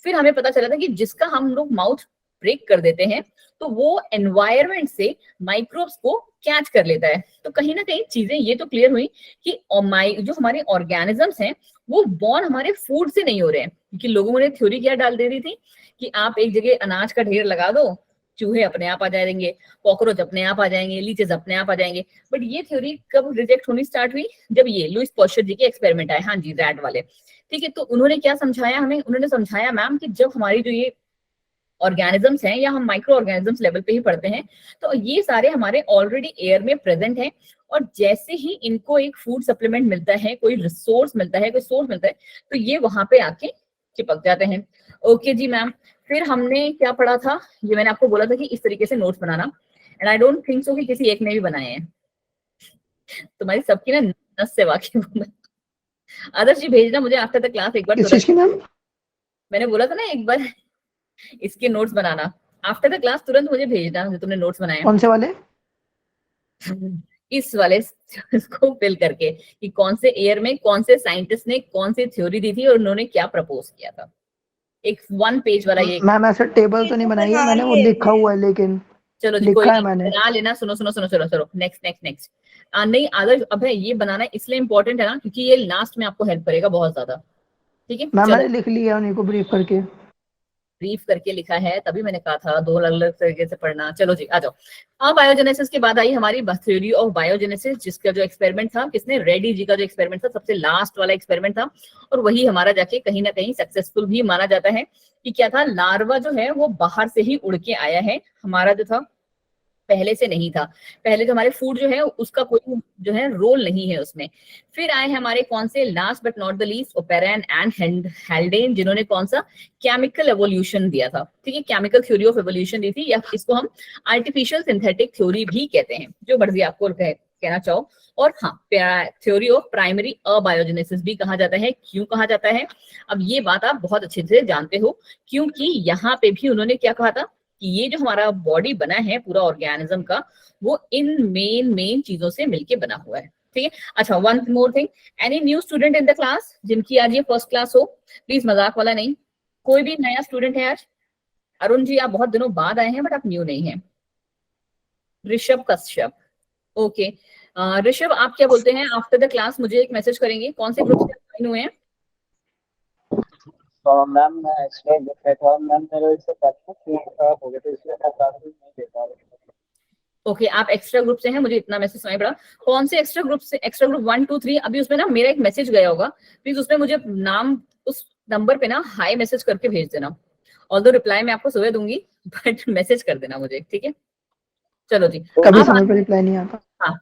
Speaker 2: फिर हमें पता चला था कि जिसका हम लोग माउथ ब्रेक कर देते हैं तो वो एनवायरनमेंट से माइक्रोब्स को कैच कर लेता है। तो कहीं ना कहीं चीजें ये तो क्लियर हुई कि जो हमारे ऑर्गेनिजम्स हैं वो बॉर्न हमारे फूड से नहीं हो रहे हैं, क्योंकि लोगों ने थ्योरी क्या डाल दे रही थी कि आप एक जगह अनाज का ढेर लगा दो, चूहे अपने आप आ जाएंगे, कॉकरोच अपने आप आ जाएंगे, लीचेस अपने आप आ जाएंगे। बट ये थ्योरी कब रिजेक्ट होनी स्टार्ट हुई, जब ये लुईस पॉस्चर जी के एक्सपेरिमेंट आए, हाँ जी रैट वाले। ठीक है, तो उन्होंने क्या समझाया हमें, उन्होंने समझाया मैम कि जब हमारी जो ये ऑर्गेनिजम्स हैं या हम माइक्रो ऑर्गेनिजम्स लेवल पे ही पढ़ते हैं, तो ये सारे हमारे ऑलरेडी एयर में प्रेजेंट हैं, और जैसे ही इनको एक फूड सप्लीमेंट मिलता है, कोई रिसोर्स मिलता है, कोई सोर्स मिलता है, तो ये वहां पे आके चिपक जाते हैं। ओके जी मैम, फिर हमने क्या पढ़ा था, ये मैंने आपको बोला था कि इस तरीके से notes banana, and I don't think so कि किसी एक ने भी बनाए हैं, तुम्हारी सबकी ना नस से वाकिफ हूं मैं। आदर्श जी भेजना मुझे आफ्टर द क्लास एक बार,
Speaker 3: किस चीज की मैम?
Speaker 2: मैंने बोला था ना एक बार इसके notes banana, after the class तुरंत मुझे भेजना जो तुमने नोट्स बनाए।
Speaker 3: कौन से वाले?
Speaker 2: इस वाले को फिल करके कि कौन से ईयर में कौन से साइंटिस्ट ने कौन सी थ्योरी दी थी और उन्होंने क्या प्रपोज किया था। एक 1 पेज वाला ये
Speaker 3: मैम ऐसे टेबल तो नहीं बनाई है मैंने, वो लिखा हुआ है, लेकिन
Speaker 2: चलो जी कोई
Speaker 3: लिखा है
Speaker 2: नहीं,
Speaker 3: मैंने।
Speaker 2: बना लेना। सुनो सुनो सुनो सुनो सुनो, नेक्स्ट नेक्स्ट नेक्स्ट। नहीं आदर्श, अब है ये बनाना इसलिए इंपॉर्टेंट है ना क्योंकि ये लास्ट में आपको हेल्प करेगा बहुत ज्यादा। ठीक है,
Speaker 3: मैम
Speaker 2: चलो
Speaker 3: मैंने लिख लिया उन्हीं को ब्रीफ करके।
Speaker 2: ब्रीफ करके लिखा है, तभी मैंने कहा था दो अलग अलग तरीके से पढ़ना। चलो जी आ जाओ। हाँ, बायोजेनेसिस के बाद आई हमारी थ्योरी ऑफ बायोजेनेसिस, जिसका जो एक्सपेरिमेंट था किसने, रेड्डी जी का जो एक्सपेरिमेंट था, सबसे लास्ट वाला एक्सपेरिमेंट था, और वही हमारा जाके कहीं ना कहीं सक्सेसफुल भी माना जाता है। कि क्या था, लार्वा जो है वो बाहर से ही उड़ के आया है, हमारा जो था पहले से नहीं था, पहले जो हमारे फूड जो है उसका कोई जो है रोल नहीं है उसमें। फिर आए हमारे कौन से, last but not the least, operon and हेल्डेन, जिन्होंने कौन सा, केमिकल एवोल्यूशन दिया था। ठीक है, केमिकल थ्योरी ऑफ एवोल्यूशन दी थी, या इसको हम आर्टिफिशियल सिंथेटिक थ्योरी भी कहते हैं, जो मर्जी आपको कहना चाहो। और हाँ, थ्योरी ऑफ प्राइमरी अबायोजेनेसिस भी कहा जाता है। क्यों कहा जाता है, अब ये बात आप बहुत अच्छे से जानते हो, क्योंकि यहाँ पे भी उन्होंने क्या कहा था कि ये जो हमारा बॉडी बना है पूरा ऑर्गेनिज्म का, वो इन मेन चीजों से मिलके बना हुआ है। ठीक है, अच्छा one more thing, any new student in the class जिनकी आज ये फर्स्ट क्लास हो, प्लीज मजाक वाला नहीं, कोई भी नया स्टूडेंट है आज? अरुण जी आप बहुत दिनों बाद आए हैं बट आप न्यू नहीं है। ऋषभ कश्यप, ओके। ऋषभ आप क्या बोलते हैं, आफ्टर द क्लास मुझे एक मैसेज करेंगे, कौन से ग्रुप से ज्वाइन हुए हैं?
Speaker 7: मैम मैं एक्स्ट्रा ग्रुप में था मैम, मेरे इससे पहले फोन खराब हो गया तो इसलिए मैं क्लासेस नहीं दे पा रहा।
Speaker 2: ओके, आप एक्स्ट्रा ग्रुप से हैं, मुझे इतना मैसेज सुनाई पड़ा। कौन से एक्स्ट्रा ग्रुप से, एक्स्ट्रा ग्रुप 1 2 3, अभी उसमें ना मेरा एक मैसेज गया होगा, प्लीज उसमें मुझे नाम उस नंबर पे ना हाई मैसेज करके भेज देना। ऑल्दो रिप्लाई मैं आपको सुबह दूंगी बट मैसेज कर देना मुझे, ठीक है। चलो जी,
Speaker 3: कभी समय पर रिप्लाई नहीं आता।
Speaker 2: हाँ,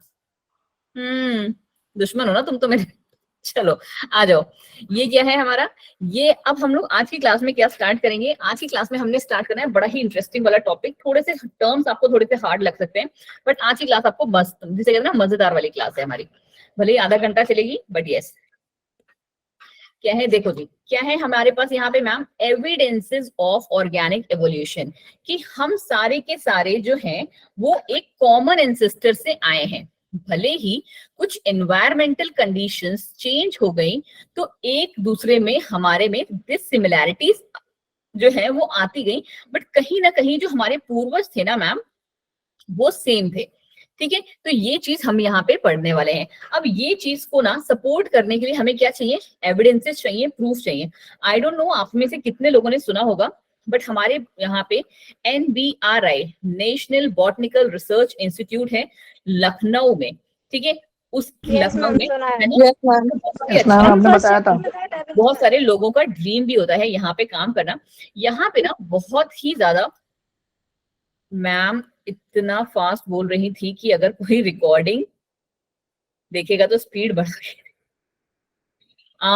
Speaker 2: दुश्मन हो ना तुम तो मेरे। चलो आ जाओ, ये क्या है हमारा, ये अब हम लोग आज की क्लास में क्या स्टार्ट करेंगे। आज की क्लास में हमने स्टार्ट करना है बड़ा ही इंटरेस्टिंग वाला टॉपिक, थोड़े से टर्म्स आपको थोड़े से हार्ड लग सकते हैं, बट आज की क्लास आपको मस्त, जिसे कहते हैं ना मजेदार वाली क्लास है हमारी, भले ही आधा घंटा चलेगी बट यस। क्या है, देखो जी क्या है हमारे पास यहाँ पे ma'am, evidences of organic evolution, कि हम सारे के सारे जो हैं वो एक कॉमन एंसेस्टर से आए हैं। भले ही कुछ एनवायरमेंटल कंडीशंस चेंज हो गई तो एक दूसरे में हमारे में डिसिमिलैरिटीज जो है वो आती गई, बट कहीं ना कहीं जो हमारे पूर्वज थे ना मैम वो सेम थे। ठीक है, तो ये चीज हम यहाँ पे पढ़ने वाले हैं। अब ये चीज को ना सपोर्ट करने के लिए हमें क्या चाहिए, एविडेंसेस चाहिए, प्रूफ चाहिए। आई डोंट नो आप में से कितने लोगों ने सुना होगा, बट हमारे यहाँ पे NBRI national botanical research institute है लखनऊ में। ठीक है, उस लखनऊ में है ना,
Speaker 3: यस मैम, आपने बताया था।
Speaker 2: बहुत सारे लोगों का ड्रीम भी होता है यहाँ पे काम करना। यहाँ पे ना बहुत ही ज्यादा, मैम इतना फास्ट बोल रही थी कि अगर कोई रिकॉर्डिंग देखेगा तो स्पीड बढ़ गई।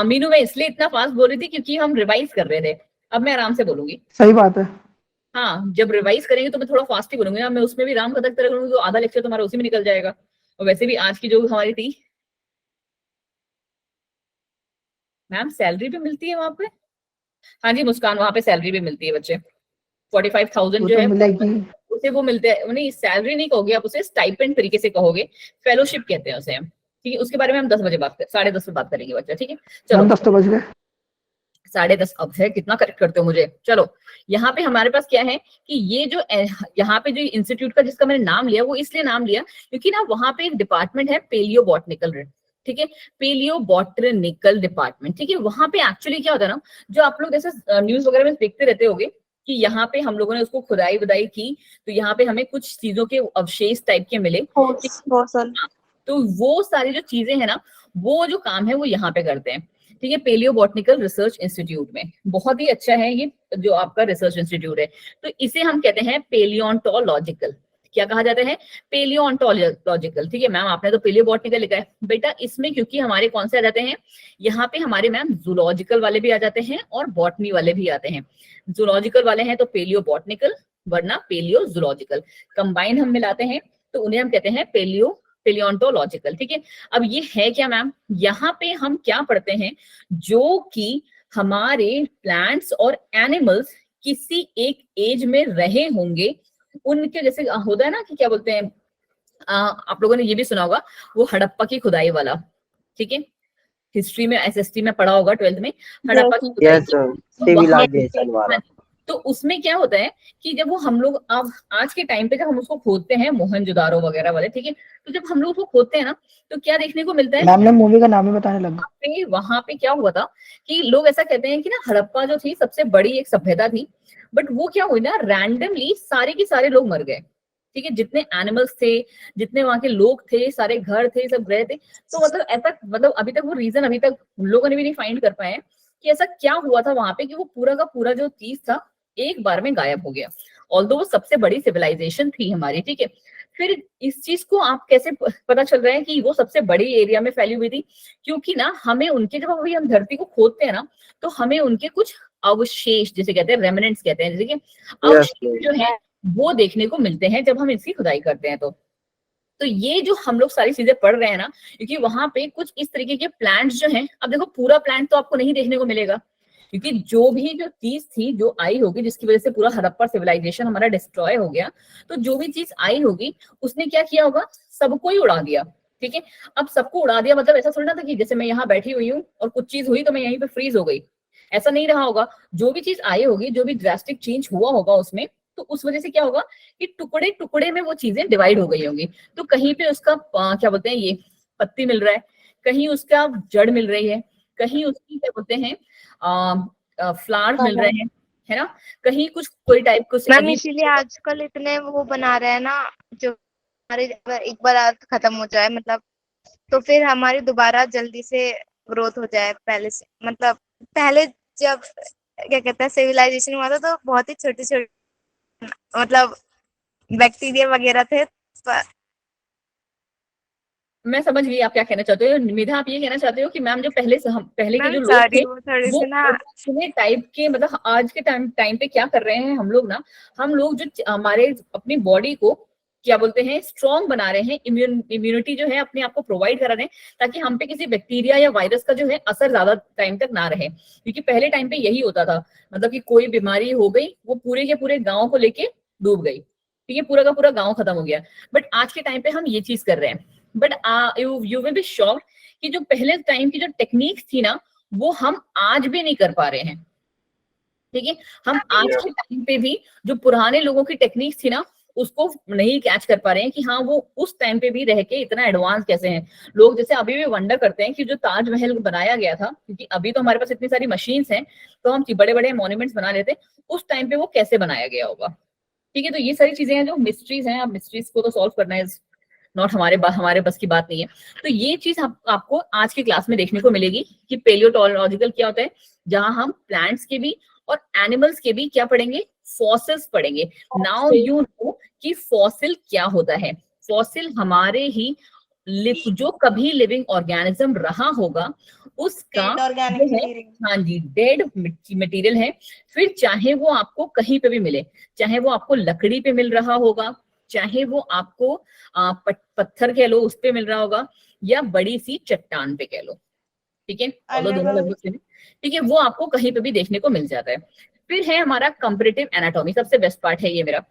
Speaker 2: मीनू मैं इसलिए इतना फास्ट बोल रही थी क्योंकि हम रिवाइज कर रहे थे। अब मैं आराम से बोलूंगी।
Speaker 3: सही बात है।
Speaker 2: हाँ, जब रिवाइज करेंगे तो मैं थोड़ा फास्ट ही बोलूंगी ना, मैं उसमें भी राम कथक तरह करूंगी तो आधा लेक्चर तुम्हारा उसी में निकल जाएगा। और वैसे भी आज की जो हमारी थी, मैम सैलरी भी मिलती है वहां पे? हाँ जी मुस्कान, वहां पे सैलरी भी मिलती है बच्चे, 45,000
Speaker 3: वो
Speaker 2: जो
Speaker 3: तो
Speaker 2: है
Speaker 3: मिलेगी।
Speaker 2: उसे वो मिलते हैं। नहीं सैलरी नहीं कहोगे आप उसे, स्टाइपेंड तरीके से कहोगे, फेलोशिप कहते हैं उसे हम। ठीक है, उसके बारे में हम 10 बजे बात 10:30 पे बात करेंगे बच्चा। ठीक है चलो,
Speaker 3: मैम 10 तो बज गए।
Speaker 2: 10:30 अब है, कितना करेक्ट करते हो मुझे। चलो यहाँ पे हमारे पास क्या है कि ये जो यहाँ पे जो इंस्टीट्यूट का जिसका मैंने नाम लिया वो इसलिए नाम लिया क्योंकि ना वहां पे एक डिपार्टमेंट है पेलियो बॉटनिकल। ठीक है, पेलियो बॉटनिकल डिपार्टमेंट। ठीक है, वहां पे एक्चुअली क्या होता है ना, जो आप लोग जैसे न्यूज वगैरह में देखते रहते होगे कि यहाँ पे हम लोगों ने उसको खुदाई वुदाई की तो यहाँ पे हमें कुछ चीजों के अवशेष टाइप के मिले। तो वो सारी जो चीजें हैं ना, वो जो काम है वो यहाँ पे करते हैं। ठीक है, पेलियो बॉटनिकल रिसर्च इंस्टीट्यूट में बहुत ही अच्छा है ये जो आपका रिसर्च इंस्टीट्यूट है। तो इसे हम कहते हैं पेलियोंटोलॉजिकल। क्या कहा जाता है, पेलियोंटोलॉजिकल। ठीक है मैम, आपने तो पेलियो बॉटनिकल लिखा है बेटा, इसमें क्योंकि हमारे कौन से आ जाते हैं, यहाँ पे हमारे मैम जूलॉजिकल वाले भी आ जाते हैं और बॉटनी वाले भी आते हैं। जूलॉजिकल वाले हैं तो पेलियो बॉटनिकल, वरना पेलियो जूलॉजिकल, कंबाइन हम मिलाते हैं तो उन्हें हम कहते हैं पेलियोंटोलॉजिकल। ठीक है, अब ये है क्या मैम, यहाँ पे हम क्या पढ़ते हैं, जो कि हमारे प्लांट्स और एनिमल्स किसी एक एज में रहे होंगे, उनके जैसे होता है ना कि क्या बोलते हैं, आप लोगों ने ये भी सुना होगा वो हड़प्पा की खुदाई वाला। ठीक है, हिस्ट्री में SST में पढ़ा होगा 12th में, हड़प्पा की खुदाई
Speaker 5: यस सर, सिविलाइजेशन वाला।
Speaker 2: तो उसमें क्या होता है कि जब वो हम लोग अब आज के टाइम पे जब हम उसको खोदते हैं, मोहनजोदारो वगैरह वाले, ठीक है, तो जब हम लोग उसको खोदते हैं ना तो क्या देखने को मिलता है,
Speaker 3: मैम ने मूवी का नाम ही बताने लगा।
Speaker 2: वहां पे क्या हुआ था कि लोग ऐसा कहते हैं कि ना हड़प्पा जो थी सबसे बड़ी एक सभ्यता थी, बट वो क्या हुई ना, रैंडमली सारे के सारे लोग मर गए। ठीक है, जितने एनिमल्स थे, जितने वहां के लोग थे, सारे घर थे, सब गए थे। तो मतलब ऐसा, मतलब अभी तक वो रीजन अभी तक लोगों ने भी नहीं फाइंड कर पाए कि ऐसा क्या हुआ था वहां पे कि वो पूरा का पूरा जो चीज था एक बार में गायब हो गया। ऑल्दो वो सबसे बड़ी सिविलाइजेशन थी हमारी। ठीक है, फिर इस चीज को आप कैसे पता चल रहा है कि वो सबसे बड़ी एरिया में फैली हुई थी, क्योंकि ना हमें उनके, जब अभी हम धरती को खोदते हैं ना तो हमें उनके कुछ अवशेष, जिसे कहते हैं रेमिनेंट्स कहते हैं, जैसे कि अवशेष जो है वो देखने को मिलते हैं जब हम इसकी खुदाई करते हैं। तो ये जो हम लोग सारी चीजें पढ़ रहे हैं ना, क्योंकि वहां पे कुछ इस तरीके के प्लांट्स जो हैं, अब देखो पूरा प्लांट तो आपको नहीं देखने को मिलेगा, क्योंकि जो भी जो चीज थी जो आई होगी जिसकी वजह से पूरा हड़प्पा सिविलाइजेशन हमारा डिस्ट्रॉय हो गया, तो जो भी चीज आई होगी उसने क्या किया होगा, सबको ही उड़ा दिया। ठीक है, अब सबको उड़ा दिया मतलब ऐसा थोड़ा ना था कि जैसे मैं यहाँ बैठी हुई हूँ और कुछ चीज हुई तो मैं यहीं पे फ्रीज हो गई, ऐसा नहीं रहा होगा। जो भी चीज आई होगी, जो भी ड्रास्टिक चेंज हुआ होगा उसमें, तो उस वजह से क्या होगा कि टुकड़े टुकड़े में वो चीजें डिवाइड हो गई होंगी। तो कहीं पे उसका क्या बोलते हैं, ये पत्ती मिल रहा है, कहीं उसका जड़ मिल रही है, कहीं उसकी क्या बोलते हैं फ्लावर्स मिल रहे हैं, है ना, कहीं कुछ कोई टाइप कुछ।
Speaker 8: मैम इसीलिए आजकल इतने वो बना रहे हैं ना, जो हमारे एक बार खत्म हो जाए मतलब, तो फिर हमारी दोबारा जल्दी से ग्रोथ हो जाए पहले से। मतलब पहले जब क्या कहते हैं सिविलाइजेशन हुआ था तो बहुत ही छोटे छोटे मतलब बैक्टीरिया वगैरह थे।
Speaker 2: मैं समझ गई आप क्या कहना चाहते हो निमिधा, आप ये कहना चाहते हो कि मैम जो पहले से हम पहले के जो लोग थे वो अपने टाइप के, मतलब आज के टाइम पे क्या कर रहे हैं हम लोग ना, हम लोग जो हमारे अपनी बॉडी को क्या बोलते हैं स्ट्रॉन्ग बना रहे हैं, इम्यूनिटी जो है अपने आप को प्रोवाइड करा रहे हैं, ताकि हम पे किसी बैक्टीरिया या वायरस का जो है असर ज्यादा टाइम तक ना रहे। क्योंकि पहले टाइम पे यही होता था, मतलब कि कोई बीमारी हो गई वो पूरे के पूरे गाँव को लेके डूब गई, ठीक है, पूरा का पूरा गाँव खत्म हो गया। बट आज के टाइम पे हम ये चीज कर रहे हैं but you will be shocked कि जो पहले टाइम की जो टेक्निक्स थी ना, वो हम आज भी नहीं कर पा रहे हैं। ठीक है, हम आज के टाइम पे भी जो पुराने लोगों की टेक्निक्स थी ना, उसको नहीं कैच कर पा रहे हैं कि हाँ वो उस टाइम पे भी रह के इतना एडवांस कैसे हैं लोग। जैसे अभी भी वंडर करते हैं कि जो ताजमहल बनाया गया था, क्योंकि अभी तो हमारे पास इतनी सारी मशीन्स हैं तो हम बड़े बड़े मॉन्यूमेंट्स बना लेते हैं, उस टाइम पे वो कैसे बनाया गया होगा। ठीक है, तो ये सारी चीजें हैं जो मिस्ट्रीज हैं। अब मिस्ट्रीज को तो सॉल्व करना इज नॉट हमारे बस की बात नहीं है। तो ये चीज आपको आज की क्लास में देखने को मिलेगी कि पेलियोटोलॉजिकल क्या होता है, जहां हम प्लांट्स के भी और एनिमल्स के भी क्या पढ़ेंगे, फॉसिल्स पढ़ेंगे। नाउ यू नो कि फॉसिल क्या होता है। फॉसिल हमारे ही जो कभी लिविंग ऑर्गेनिज्म रहा होगा उसका हाँ जी डेड मटेरियल है। फिर चाहे वो आपको कहीं पे भी मिले, चाहे वो आपको लकड़ी पे मिल रहा होगा, चाहे वो आपको पत्थर कह लो उस पे मिल रहा होगा, या बड़ी सी चट्टान पे कह लो। ठीक है, दोनों लगभग से, ठीक है, वो आपको कहीं पे भी देखने को मिल जाता है। फिर है हमारा कंपैरेटिव एनाटॉमी, सबसे बेस्ट पार्ट है ये मेरा,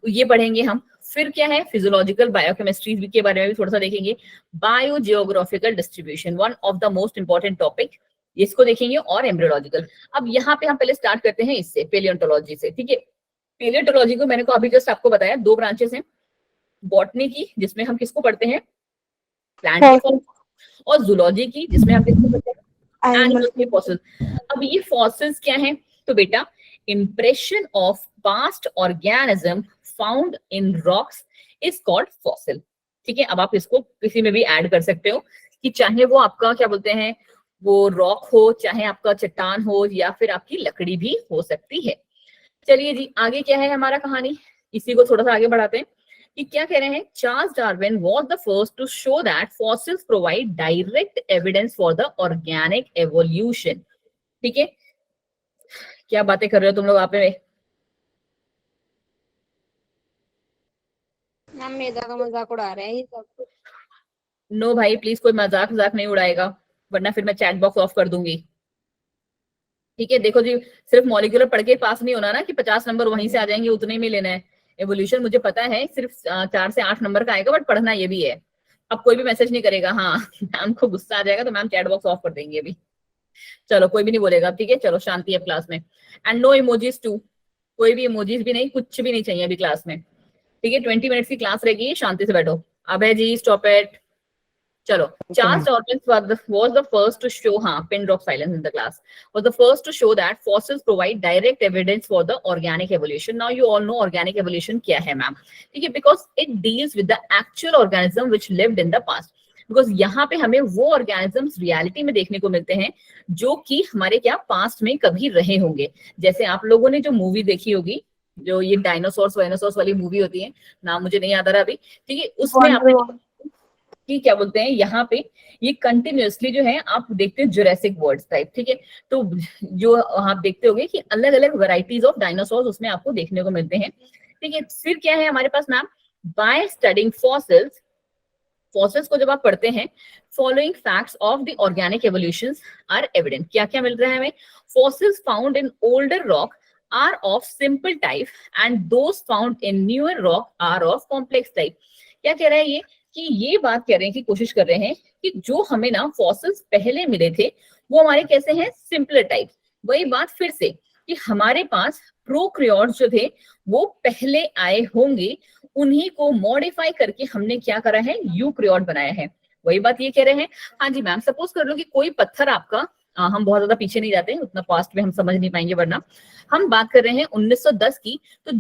Speaker 2: ये पढ़ेंगे हम। फिर क्या है, फिजियोलॉजिकल बायोकेमिस्ट्री के बारे में भी थोड़ा सा देखेंगे। Biogeographical distribution, one of the most important topic, इसको देखेंगे। और एम्ब्रियोलॉजिकल। अब यहाँ पे हम पहले स्टार्ट करते हैं इससे, पेलियोंटोलॉजी से। ठीक है, पेलियोंटोलॉजी को मैंने अभी जस्ट आपको बताया, दो ब्रांचेस हैं, बॉटनी की जिसमें हम किसको पढ़ते हैं, प्लांट के फॉसिल, और जूलॉजी की जिसमें हम किसको पढ़ते हैं, एनिमल्स के फॉसिल। अब ये फॉसिल्स क्या है, तो बेटा impression of past organism found in rocks is called fossil। ठीक है, अब आप इसको किसी में भी ऐड कर सकते हो कि चाहे वो आपका क्या बोलते हैं वो रॉक हो, चाहे आपका चट्टान हो, या फिर आपकी लकड़ी भी हो सकती है। चलिए जी, आगे क्या है हमारा कहानी, इसी को थोड़ा सा आगे बढ़ाते हैं कि क्या कह रहे हैं। Charles Darwin was the first to show that fossils provide direct evidence for the organic evolution. ठीक है, क्या बातें कर रहे हो तुम लोग आप में?
Speaker 9: मैम मेधा का मजाक उड़ा रहे हैं ये सब।
Speaker 2: नो भाई प्लीज, कोई मजाक नहीं उड़ाएगा, वरना फिर मैं चैट बॉक्स ऑफ कर दूंगी। ठीक है, देखो जी, सिर्फ मॉलिक्यूलर पढ़ के पास नहीं होना ना कि 50 नंबर वहीं से आ जाएंगे, उतने में लेना है। एवोल्यूशन मुझे पता है सिर्फ 4 से 8 नंबर का आएगा, बट पढ़ना ये भी है। अब कोई भी मैसेज नहीं करेगा, हाँ मैम को गुस्सा आ जाएगा तो मैम चैट बॉक्स ऑफ कर देंगे अभी। चलो कोई भी नहीं बोलेगा, ठीक है, चलो शांति है क्लास में। एंड नो इमोजीज टू, कोई भी इमोजीज भी नहीं, कुछ भी नहीं चाहिए अभी क्लास में। ठीक है, 20 मिनट्स की क्लास रहेगी, शांति से बैठो। अबे जी स्टॉप इट। चलो, Charles Darwin was the first to show, हाँ pin drop silence in the class, was the first to show that fossils provide direct evidence for the organic evolution. Now you all know organic evolution क्या है ma'am, ठीक है, because it deals with the actual organism which lived in the past. Because यहाँ पे हमें वो organisms reality में देखने को मिलते हैं जो कि हमारे क्या पास्ट में कभी रहे होंगे। जैसे आप लोगों ने जो मूवी देखी होगी, जो ये डायनासोर्स वाइनासोर्स वाली मूवी होती है, नाम मुझे नहीं याद आ रहा अभी, ठीक है, उसमें आप कि क्या बोलते हैं यहाँ पे ये कंटिन्यूअसली जो है आप देखते हैं जुरासिक वर्ल्ड टाइप। ठीक है, तो जो आप देखते होंगे कि अलग अलग वेराइटीज ऑफ डायनासोर्स उसमें आपको देखने को मिलते हैं। ठीक है, फिर क्या है हमारे पास ma'am, by studying fossils, fossils को जब आप पढ़ते हैं, following facts of the organic evolutions are evident. क्या क्या मिल रहा है हमें, fossils found in older rock are of simple type and those found in newer rock are of complex type. क्या कह रहा है ये, कि ये बात कह रहे हैं कि कोशिश कर रहे हैं कि जो हमें ना फॉसिल्स पहले मिले थे वो हमारे कैसे हैं, सिंपलर टाइप। वही बात फिर से कि हमारे पास प्रोक्रियोट्स जो थे वो पहले आए होंगे, उन्हीं को मॉडिफाई करके हमने क्या करा है, यूक्रियोट बनाया है। वही बात ये कह रहे हैं। हाँ जी मैम, सपोज कर लो कि कोई पत्थर आपका, हम बहुत ज्यादा पीछे नहीं जाते, उतना पास्ट में हम समझ नहीं पाएंगे, वरना हम बात कर रहे हैं 1910 की, तो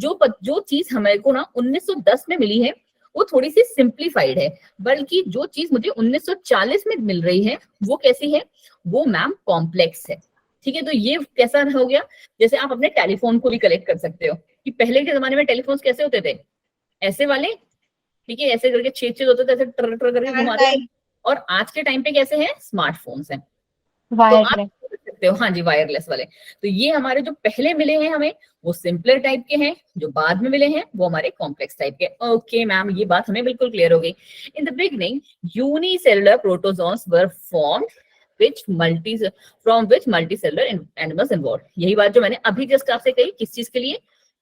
Speaker 2: जो चीज हमारे को ना 1910 में मिली है वो थोड़ी सी सिंप्लीफाइड है, बल्कि जो चीज मुझे 1940 में मिल रही है वो कैसी है, वो मैम कॉम्प्लेक्स है। ठीक है, तो ये कैसा हो गया, जैसे आप अपने टेलीफोन को भी कलेक्ट कर सकते हो कि पहले के जमाने में टेलीफोन कैसे होते थे, ऐसे वाले, ठीक है, ऐसे करके छेद होते थे, ऐसे टर टर करके घुमाते थे, और आज के टाइम पे कैसे हैं, स्मार्टफोन्स हैं, तो आप सकते हो, हाँ जी वायरलेस वाले। तो ये हमारे जो पहले मिले हैं हमें वो सिंपलर टाइप के हैं, जो बाद में मिले हैं वो हमारे कॉम्प्लेक्स टाइप के। ओके मैम, ये बात हमें बिल्कुल क्लियर हो गई। In the beginning unicellular protozoans were formed from which multicellular animals involved। यही बात जो मैंने अभी जस्ट आपसे कही, किस चीज के लिए,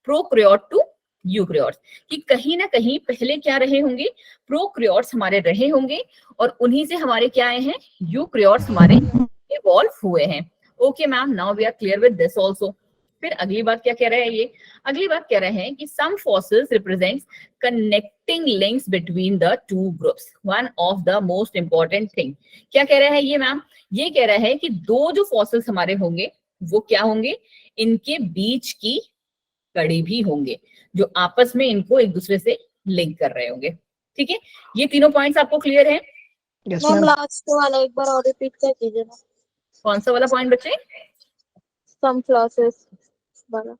Speaker 2: प्रोक्रियोट टू यूक्रियोट्स, कि कहीं ना कहीं पहले क्या रहे होंगे, प्रोक्रियोट्स हमारे रहे होंगे और उन्हीं से हमारे क्या आए हैं, यूक्रियोट्स हमारे इवॉल्व हुए हैं। Okay ma'am, now we are clear with this also. फिर अगली बात क्या कह रहे हैं ये, अगली बात कह रहे हैं कि some fossils represents connecting links between the two groups, one of the most important thing. क्या कह रहा है ये मैम, ये कह रहा है कि दो जो फॉसिल्स हमारे होंगे वो क्या होंगे, इनके बीच की कड़ी भी होंगे जो आपस में इनको एक दूसरे से लिंक कर रहे होंगे। ठीक है, ये तीनों पॉइंट्स आपको क्लियर है?
Speaker 3: Yes
Speaker 9: ma'am
Speaker 3: ma'am.
Speaker 9: लास्ट वाला एक बार और रिपीट कर दीजिए ना।
Speaker 2: कौन सा वाला पॉइंट बच्चे?
Speaker 9: सम क्लासेस वाला।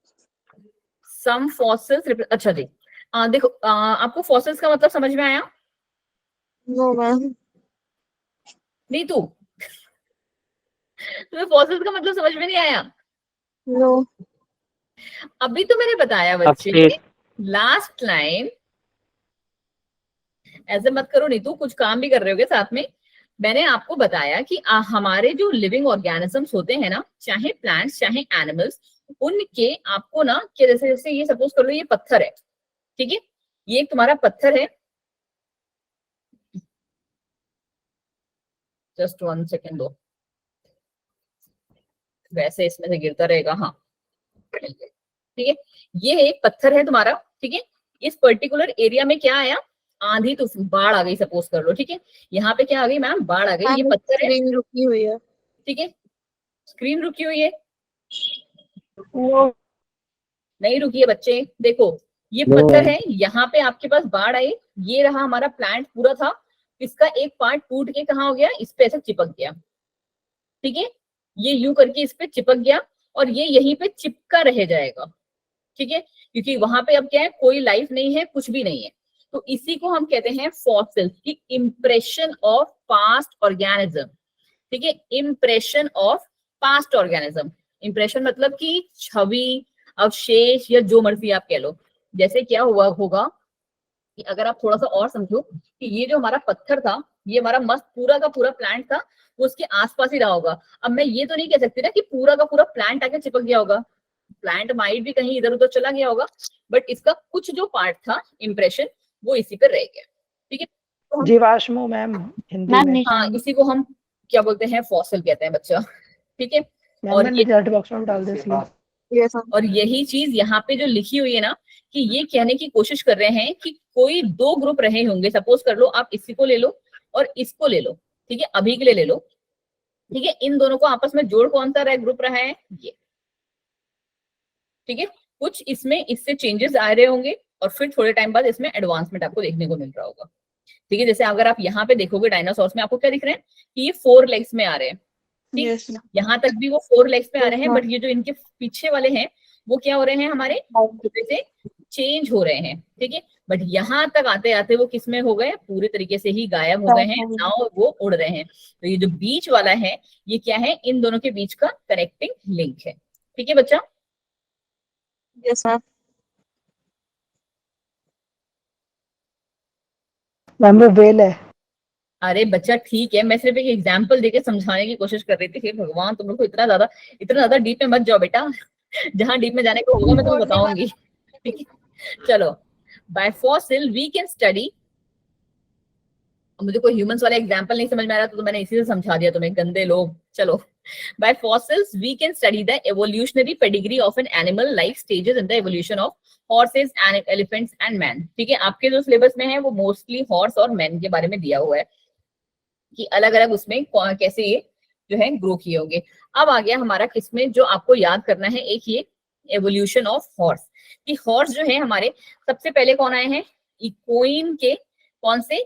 Speaker 2: सम फॉसिल्स, अच्छा जी, देखो आपको फॉसिल्स का मतलब समझ में आया?
Speaker 9: No ma'am.
Speaker 2: नहीं तू तुम्हें फॉसिल्स का मतलब समझ में नहीं आया?
Speaker 9: नो।
Speaker 2: अभी तो मैंने बताया बच्चे, लास्ट लाइन, ऐसे मत करो नहीं, तू कुछ काम भी कर रहे होगे साथ में। मैंने आपको बताया कि हमारे जो लिविंग ऑर्गेनिजम्स होते हैं ना, चाहे प्लांट्स चाहे एनिमल्स, उनके आपको ना कि जैसे जैसे ये सपोज कर लो ये पत्थर है, ठीक है, ये एक तुम्हारा पत्थर है, जस्ट 1 सेकेंड दो, वैसे इसमें से गिरता रहेगा, हाँ ठीक है, ये एक पत्थर है तुम्हारा, ठीक है, इस पर्टिकुलर एरिया में क्या आया, आंधी तो बाढ़ आ गई सपोज कर लो, ठीक है, यहाँ पे क्या आ गई मैम, बाढ़ आ गई, ये पत्थर है,
Speaker 9: स्क्रीन रुकी हुई है।
Speaker 2: ठीक है, स्क्रीन रुकी हुई है,
Speaker 9: वो
Speaker 2: नहीं रुकी है बच्चे, देखो ये पत्थर है, यहाँ पे आपके पास बाढ़ आई, ये रहा हमारा प्लांट पूरा था, इसका एक पार्ट टूट के कहाँ हो गया, इस पे ऐसे चिपक गया, ठीक है, ये यूं करके इस पे चिपक गया और ये यहीं पे चिपका रह जाएगा, ठीक है, क्योंकि वहां पे अब क्या है, कोई लाइफ नहीं है, कुछ भी नहीं है, तो इसी को हम कहते हैं फॉसिल्स की इंप्रेशन ऑफ पास्ट ऑर्गेनिज्म, ठीक है, impression of past organism, impression मतलब कि छवि, अवशेष या जो मर्जी आप कह लो। जैसे क्या हुआ होगा कि अगर आप थोड़ा सा और समझो कि ये जो हमारा पत्थर था, ये हमारा मस्त पूरा का पूरा प्लांट था, वो उसके आसपास ही रहा होगा। अब मैं ये तो नहीं कह सकती ना कि पूरा का पूरा प्लांट आके चिपक गया होगा, प्लांट माइट भी कहीं इधर उधर चला गया होगा, बट इसका कुछ जो पार्ट था इंप्रेशन वो इसी पर रह गया, ठीक है, तो
Speaker 3: जीवाश्म मैम हिंदी में।
Speaker 2: हाँ इसी को हम क्या बोलते हैं, फॉसिल कहते हैं बच्चा, ठीक है, और
Speaker 3: मैंने
Speaker 2: ये
Speaker 3: चैट बॉक्स में डाल दे इसलिए।
Speaker 2: और यही चीज यहाँ पे जो लिखी हुई है ना, कि ये कहने की कोशिश कर रहे हैं कि कोई दो ग्रुप रहे होंगे, सपोज कर लो आप इसी को ले लो और इसको ले लो, ठीक है, अभी के लिए ले लो, ठीक है, इन दोनों को आपस में जोड़ कौन सा ग्रुप रहा है, ये, ठीक है, कुछ इसमें इससे चेंजेस आ रहे होंगे और फिर थोड़े टाइम बाद इसमें एडवांसमेंट आपको देखने को मिल रहा होगा, ठीक है, जैसे अगर आप यहाँ पे देखोगे डायनासोर्स में आपको क्या दिख रहे हैं कि ये 4 लेग्स में आ रहे हैं, ठीक, यहाँ तक भी वो 4 लेग्स पे आ रहे हैं, बट ये जो इनके पीछे वाले हैं वो क्या हो रहे हैं, हमारे से चेंज हो रहे हैं, ठीक है, बट यहाँ तक आते आते वो किस में हो गए, पूरे तरीके से ही गायब हो गए हैं, नाउ वो उड़ रहे हैं, तो ये जो बीच वाला है ये क्या है, इन दोनों के बीच का कनेक्टिंग लिंक है, ठीक है बच्चा?
Speaker 9: Yes ma'am.
Speaker 3: मैम वो वेल है।
Speaker 2: अरे बच्चा ठीक है, मैं सिर्फ एक एग्जांपल देके समझाने की कोशिश कर रही थी, फिर भगवान तुम लोग को इतना ज्यादा डीप में मत जाओ बेटा, जहां डीप में जाने को होगा मैं तुम्हें बताऊंगी, ठीक है, चलो, by fossil we can study, मुझे कोई ह्यूमंस वाला एग्जांपल नहीं समझ में आ रहा तो मैंने इसी से समझा दिया तुम्हें, गंदे लोग, चलो, by fossils we can study the evolutionary pedigree of an animal life stages in the evolution of horses and elephants and man, ठीक है, आपके जो सिलेबस में है वो मोस्टली हॉर्स और मैन के बारे में दिया हुआ है कि अलग अलग उसमें कैसे ये जो है ग्रो किए होंगे। अब आ गया हमारा किसमें जो आपको याद करना है, एक ये एवोल्यूशन ऑफ हॉर्स, कि हॉर्स जो है हमारे सबसे पहले कौन आए हैं, इक्विन के कौन से,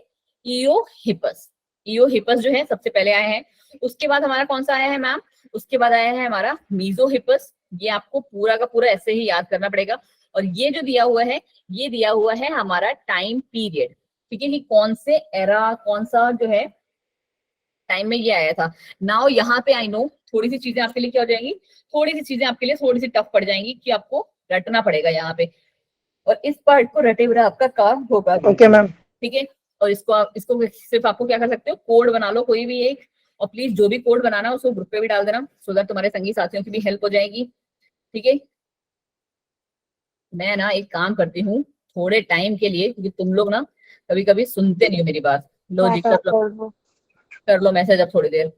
Speaker 2: इयोहिपस, इयोहिपस जो है सबसे पहले आए हैं, उसके बाद हमारा कौन सा आया है मैम, उसके बाद आया है हमारा मीजोहिपस, ये आपको पूरा का पूरा ऐसे ही याद करना पड़ेगा, और ये जो दिया हुआ है ये दिया हुआ है हमारा टाइम पीरियड, ठीक है, कि कौन से एरा कौन सा जो है टाइम में ये आया था। नाउ यहाँ पे आई नो थोड़ी सी चीजें आपके लिए क्या हो जाएंगी, थोड़ी सी चीजें आपके लिए थोड़ी सी टफ पड़ जाएंगी कि आपको रटना पड़ेगा यहाँ पे, और इस पार्ट को रटे हुए आपका काम होगा,
Speaker 3: ओके मैम,
Speaker 2: ठीक है, और इसको सिर्फ आपको क्या कर सकते हो, कोड बना लो कोई भी एक, और प्लीज जो भी कोड बनाना उसको ग्रुप पे भी डाल देना, सो दैट तुम्हारे संगी साथियों की भी हेल्प हो जाएगी, ठीक है, मैं ना एक काम करती हूँ थोड़े टाइम के लिए, क्योंकि तुम लोग ना कभी कभी सुनते नहीं हो मेरी बात। लो जी कर लो मैसेज अब थोड़ी देर।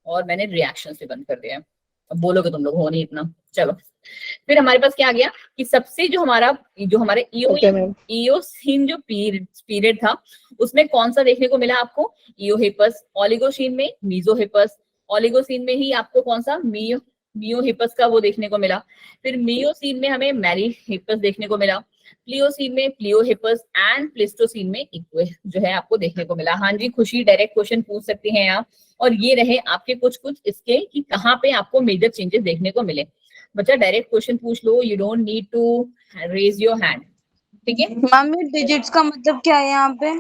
Speaker 2: और मैंने रिएक्शन भी बंद कर दिया है, अब बोलोगे तुम लोग हो नहीं इतना। चलो फिर हमारे पास क्या आ गया कि सबसे जो हमारे ईओसीन जो पीरियड था उसमें कौन सा देखने को मिला आपको? ईओहिपस। ओलिगोसीन में मीजोहिपस। ओलिगोसीन में ही आपको कौन सा? मियोहिपस का वो देखने को मिला। फिर मियोसीन में हमें मैरीहिपस देखने को मिला। प्लियोसीन में प्लियोहिपस एंड प्लिस्टोसीन में इक्वे जो है आपको देखने को मिला। हाँ जी खुशी, डायरेक्ट क्वेश्चन पूछ सकती हैं आप। और ये रहे आपके कुछ इसके कि कहाँ पे आपको मेजर चेंजेस देखने को मिले। बच्चा डायरेक्ट क्वेश्चन पूछ लो, you don't need to raise your hand, ठीक है?
Speaker 4: मैम ये डिजिट्स का मतलब क्या है यहाँ पे?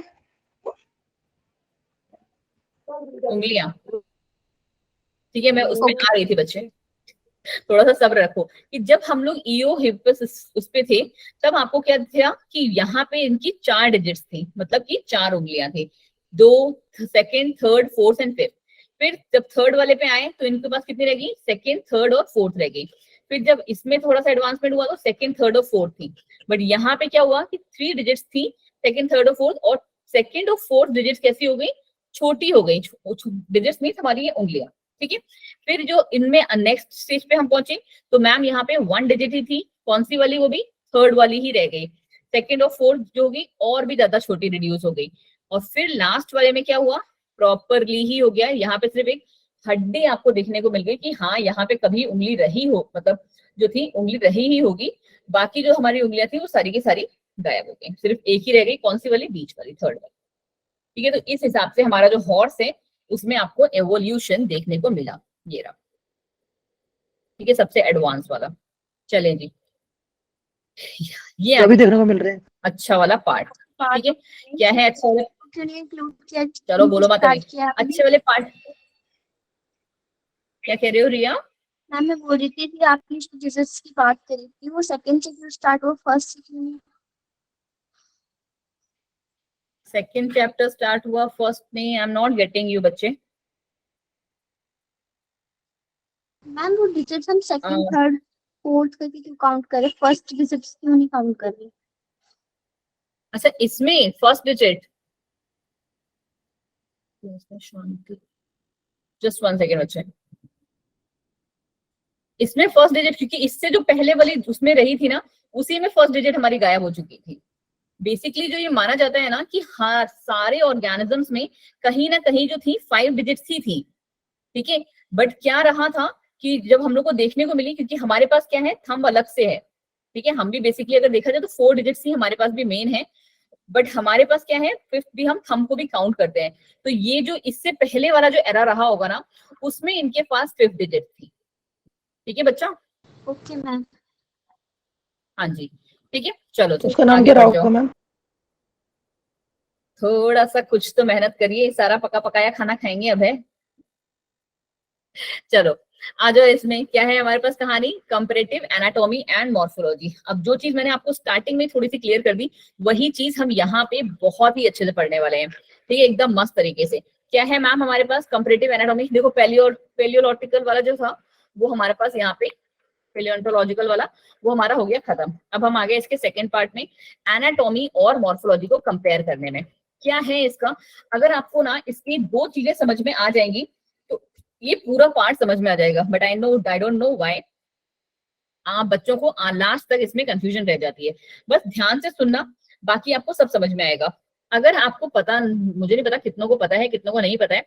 Speaker 2: उंगलियां, ठीक है मैं उसमें आ रही थी बच्चे, थोड़ा सा सब्र रखो। कि जब हम लोग ईओ हिपस उस पे थे तब आपको क्या था कि यहाँ पे इनकी 4 डिजिट्स थी, मतलब कि 4 उंगलियां थी, 2, second, third, fourth and fifth. फिर जब थर्ड वाले पे आए तो इनके पास कितनी रहेगी? सेकंड, थर्ड और फोर्थ रहेगी। फिर जब इसमें थोड़ा सा एडवांसमेंट हुआ तो सेकंड, थर्ड और फोर्थ थी। बट यहाँ पे क्या हुआ कि 3 डिजिट्स थी, सेकंड, थर्ड और फोर्थ, और सेकंड और फोर्थ डिजिट्स कैसी हो गई? छोटी हो गई। डिजिट्स मीन्स हमारी ये उंगलियां, ठीक है? फिर जो इनमें नेक्स्ट स्टेज पे हम पहुंचे तो मैम यहाँ पे 1 डिजिट ही थी, कौन सी वाली? वो भी थर्ड वाली ही रह गई। सेकंड और फोर्थ जो होगी और भी ज्यादा छोटी रिड्यूस हो गई। और फिर लास्ट वाले में क्या हुआ? प्रॉपरली ही हो गया। यहाँ पे सिर्फ एक हड्डी आपको देखने को मिल गई कि हाँ यहाँ पे कभी उंगली रही हो, मतलब जो थी उंगली रही ही होगी। बाकी जो हमारी उंगलियां थी वो सारी की सारी गायब हो गई, सिर्फ एक ही रह गई, कौन सी वाली? बीच वाली, थर्ड वाली, ठीक है? तो इस हिसाब से हमारा जो हॉर्स है उसमें आपको एवोल्यूशन देखने को मिला, ये रहा, ठीक है? सबसे एडवांस वाला। चलें जी, ये
Speaker 3: अभी देखने को मिल रहे हैं।
Speaker 2: अच्छा वाला पार्ट, ठीक है? क्या है अच्छा वाला? चलो बोलो मत अभी। अच्छे वाले पार्ट क्या कह रहे हो रिया?
Speaker 10: मैम मैं बोल रही थी कि आपने डिजिट्स की बात करी थी, वो सेकंड से क्यों स्टार्ट हुआ, फर्स्ट से क्यों नहीं?
Speaker 2: सेकंड चैप्टर स्टार्ट हुआ, फर्स्ट नहीं। I am not getting you बच्चे।
Speaker 10: मैम वो डिजिट्स हम सेकंड, थर्ड, फोर्थ करके क्यों काउंट करें, फर्स्ट डिजिट्स क्यों नहीं काउंट कर रहे?
Speaker 2: अच्छा इसमें फर्स्ट डिजिट, जस्ट 1 सेकेंड बच्चे। इसमें फर्स्ट डिजिट क्योंकि इससे जो पहले वाली उसमें रही थी ना, उसी में फर्स्ट डिजिट हमारी गायब हो चुकी थी। बेसिकली जो ये माना जाता है ना कि हाँ सारे ऑर्गेनिजम्स में कहीं ना कहीं जो थी 5 डिजिट्स ही थी, ठीक है? बट क्या रहा था कि जब हम लोग को देखने को मिली, क्योंकि हमारे पास क्या है, थंब अलग से है, ठीक है? हम भी बेसिकली अगर देखा जाए तो 4 डिजिट्स ही हमारे पास भी मेन है, बट हमारे पास क्या है, फिफ्थ भी हम थंब को भी काउंट करते हैं। तो ये जो इससे पहले वाला जो एरा रहा होगा ना, उसमें इनके पास 5th डिजिट थी, ठीक है बच्चा?
Speaker 10: Okay ma'am.
Speaker 2: हाँ जी ठीक है, चलो तो
Speaker 3: उसका नाम
Speaker 2: आगे
Speaker 3: क्या
Speaker 2: बढ़
Speaker 3: होगा
Speaker 2: जाओ।
Speaker 3: मैम?
Speaker 2: थोड़ा सा कुछ तो मेहनत करिए, सारा पका पकाया खाना खाएंगे अब है। चलो आ जाओ, इसमें क्या है हमारे पास कहानी? Comparative anatomy and morphology. अब जो चीज मैंने आपको स्टार्टिंग में थोड़ी सी क्लियर कर दी, वही चीज हम यहाँ पे बहुत ही अच्छे से पढ़ने वाले हैं, ठीक है? एकदम मस्त तरीके से। क्या है मैम हमारे पास? Comparative anatomy. देखो पेलियोलॉजिकल वाला जो था वो हमारे पास यहाँ पे, पेलियोंटोलॉजिकल वाला वो हमारा हो गया खत्म। अब हम आ गए इसके सेकंड पार्ट में, एनाटॉमी और मॉर्फोलॉजी को कंपेयर करने में। क्या है इसका? अगर आपको ना इसकी 2 चीजें समझ में आ जाएंगी तो ये पूरा पार्ट समझ में आ जाएगा। But I don't know why आप बच्चों को लास्ट तक इसमें कंफ्यूजन रह जाती है। बस ध्यान से सुनना, बाकी आपको सब समझ में आएगा। अगर आपको पता, मुझे नहीं पता कितनों को पता है कितनों को नहीं पता है,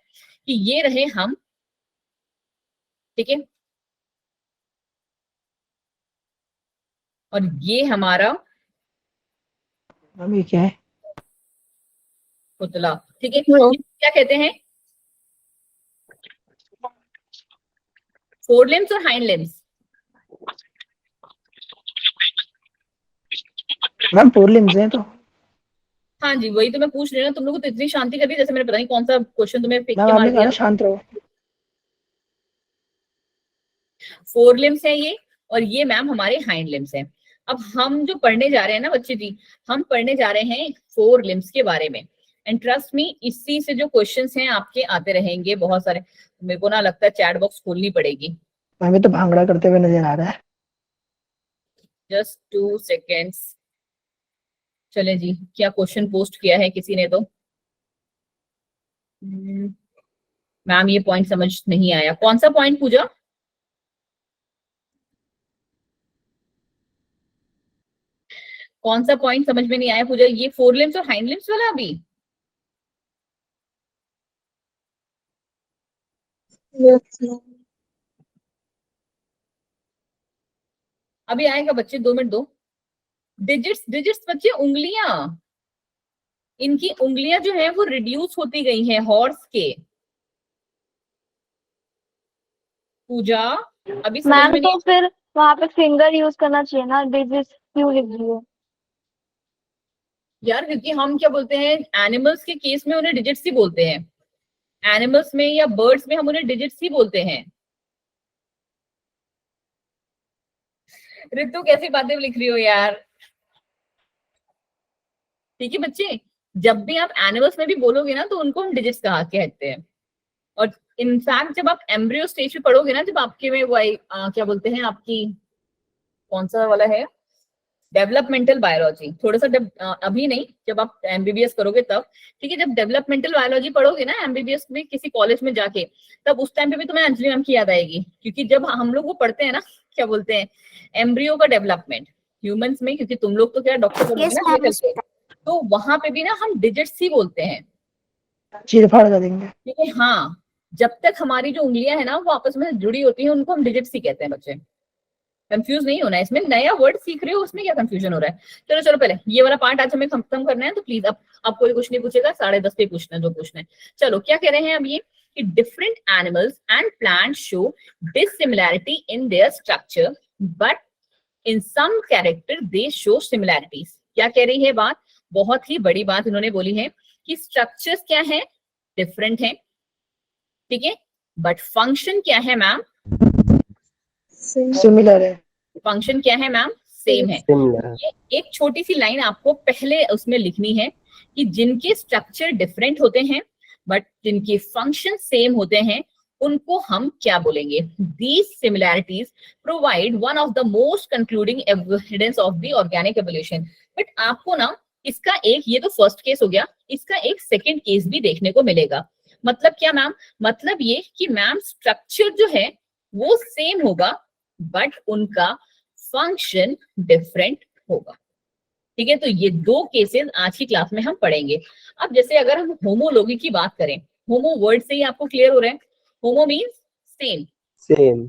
Speaker 2: कि ये रहे हम, ठीक है? और ये हमारा
Speaker 3: मैम ये क्या है?
Speaker 2: पुतला, ठीक है? क्या कहते हैं? फोर लिम्स और हाइंड लिम्स?
Speaker 3: मैम 4 लिम्स हैं तो।
Speaker 2: हाँ जी वही तो मैं पूछ रही हूँ ना, तुम लोगों को तो इतनी शांति कर दी जैसे मैंने पता नहीं कौन सा क्वेश्चन तुम्हें पिक के मार दिया।
Speaker 3: शांत रहो।
Speaker 2: 4 लिम्स है ये, और ये मैम हमारे हाइंड लिम्स हैं। अब हम जो पढ़ने जा रहे हैं ना बच्चे जी, हम पढ़ने जा रहे हैं 4 लिम्स के बारे में। एंड ट्रस्ट मी, इसी से जो क्वेश्चंस हैं आपके आते रहेंगे बहुत सारे। मेरे को ना लगता है चैट बॉक्स खोलनी पड़ेगी।
Speaker 3: हमें तो भांगड़ा करते हुए नजर आ रहा है।
Speaker 2: Just 2 seconds. चले जी, क्या क्वेश्चन पोस्ट किया है किसी ने तो? मैम ये पॉइंट समझ नहीं आया। कौन सा पॉइंट पूजा? कौन सा पॉइंट समझ में नहीं आया पूजा? ये फोर लिम्स और हाइंड लिम्स वाला? अभी आएगा बच्चे, 2 मिनट दो। डिजिट्स, डिजिट्स बच्चे उंगलियां, इनकी उंगलियां जो है वो रिड्यूस होती गई हैं हॉर्स के। पूजा अभी समझ
Speaker 10: मैम
Speaker 2: में
Speaker 10: तो
Speaker 2: नहीं?
Speaker 10: फिर वहाँ पे फिंगर यूज करना चाहिए ना, डिजिट्स क्यों लिख दिए?
Speaker 2: यार क्योंकि हम क्या बोलते हैं, एनिमल्स के केस में उन्हें डिजिट्स ही बोलते हैं, एनिमल्स में या बर्ड्स में हम उन्हें डिजिट्स ही बोलते हैं। रितु कैसी बातें लिख रही हो यार। ठीक है बच्चे, जब भी आप एनिमल्स में भी बोलोगे ना तो उनको हम डिजिट्स कहा कहते हैं। और इनफैक्ट जब आप एम्ब्रियो स्टेज पे पढ़ोगे ना, जब आपके में क्या बोलते हैं आपकी, कौन सा वाला है, डेवलपमेंटल बायोलॉजी, थोड़ा सा अभी नहीं, जब आप एमबीबीएस करोगे तब, ठीक है, जब डेवलपमेंटल बायोलॉजी पढ़ोगे ना एमबीबीएस में किसी कॉलेज में जाके, तब उस टाइम पे भी तुम्हें अंजलि मैम की याद आएगी। क्योंकि जब हम लोग वो पढ़ते हैं ना, क्या बोलते हैं, एम्ब्रियो का डेवलपमेंट ह्यूमंस में, क्योंकि तुम लोग तो क्या डॉक्टर बनोगे ना आगे चल के, तो वहां पे भी ना हम डिजिट्स ही बोलते हैं।
Speaker 3: चीरफाड़ कर देंगे।
Speaker 2: ठीक है, हाँ, जब तक हमारी जो उंगलियां है ना वो आपस में जुड़ी होती हैं, उनको हम डिजिट्स ही कहते हैं बच्चे। कंफ्यूज नहीं होना है, इसमें नया वर्ड सीख रहे हो, उसमें क्या कंफ्यूजन हो रहा है। चलो चलो पहले ये वाला पार्ट आज हमें खत्म करना है, तो प्लीज अब कोई कुछ नहीं पूछेगा, 10:30 पे पूछना जो पूछना है। चलो क्या कह रहे हैं अब ये कि different animals and plants show dissimilarity in their structure but in some character they show similarities. क्या कह रही है बात? बहुत ही बड़ी बात इन्होंने बोली है कि स्ट्रक्चर्स क्या है, डिफरेंट है, ठीक है, बट फंक्शन क्या है मैम?
Speaker 3: सिमिलर है।
Speaker 2: फंक्शन क्या है मैम? सेम है। ये एक छोटी सी लाइन आपको पहले उसमें लिखनी है कि जिनके स्ट्रक्चर डिफरेंट होते हैं बट जिनके फंक्शन सेम होते हैं, उनको हम क्या बोलेंगे? These similarities provide one of the most concluding evidence of the organic evolution. But आपको ना इसका एक, ये तो फर्स्ट केस हो गया, इसका एक सेकेंड केस भी देखने को मिलेगा। मतलब क्या मैम? मतलब ये कि मैम स्ट्रक्चर जो है वो सेम होगा बट उनका फंक्शन डिफरेंट होगा। ठीक है, तो ये 2 केसेस आज की क्लास में हम पढ़ेंगे। अब जैसे अगर हम होमोलॉगी की बात करें, होमो वर्ड से ही आपको क्लियर हो रहा है, होमो मीन्स सेम,
Speaker 5: सेम,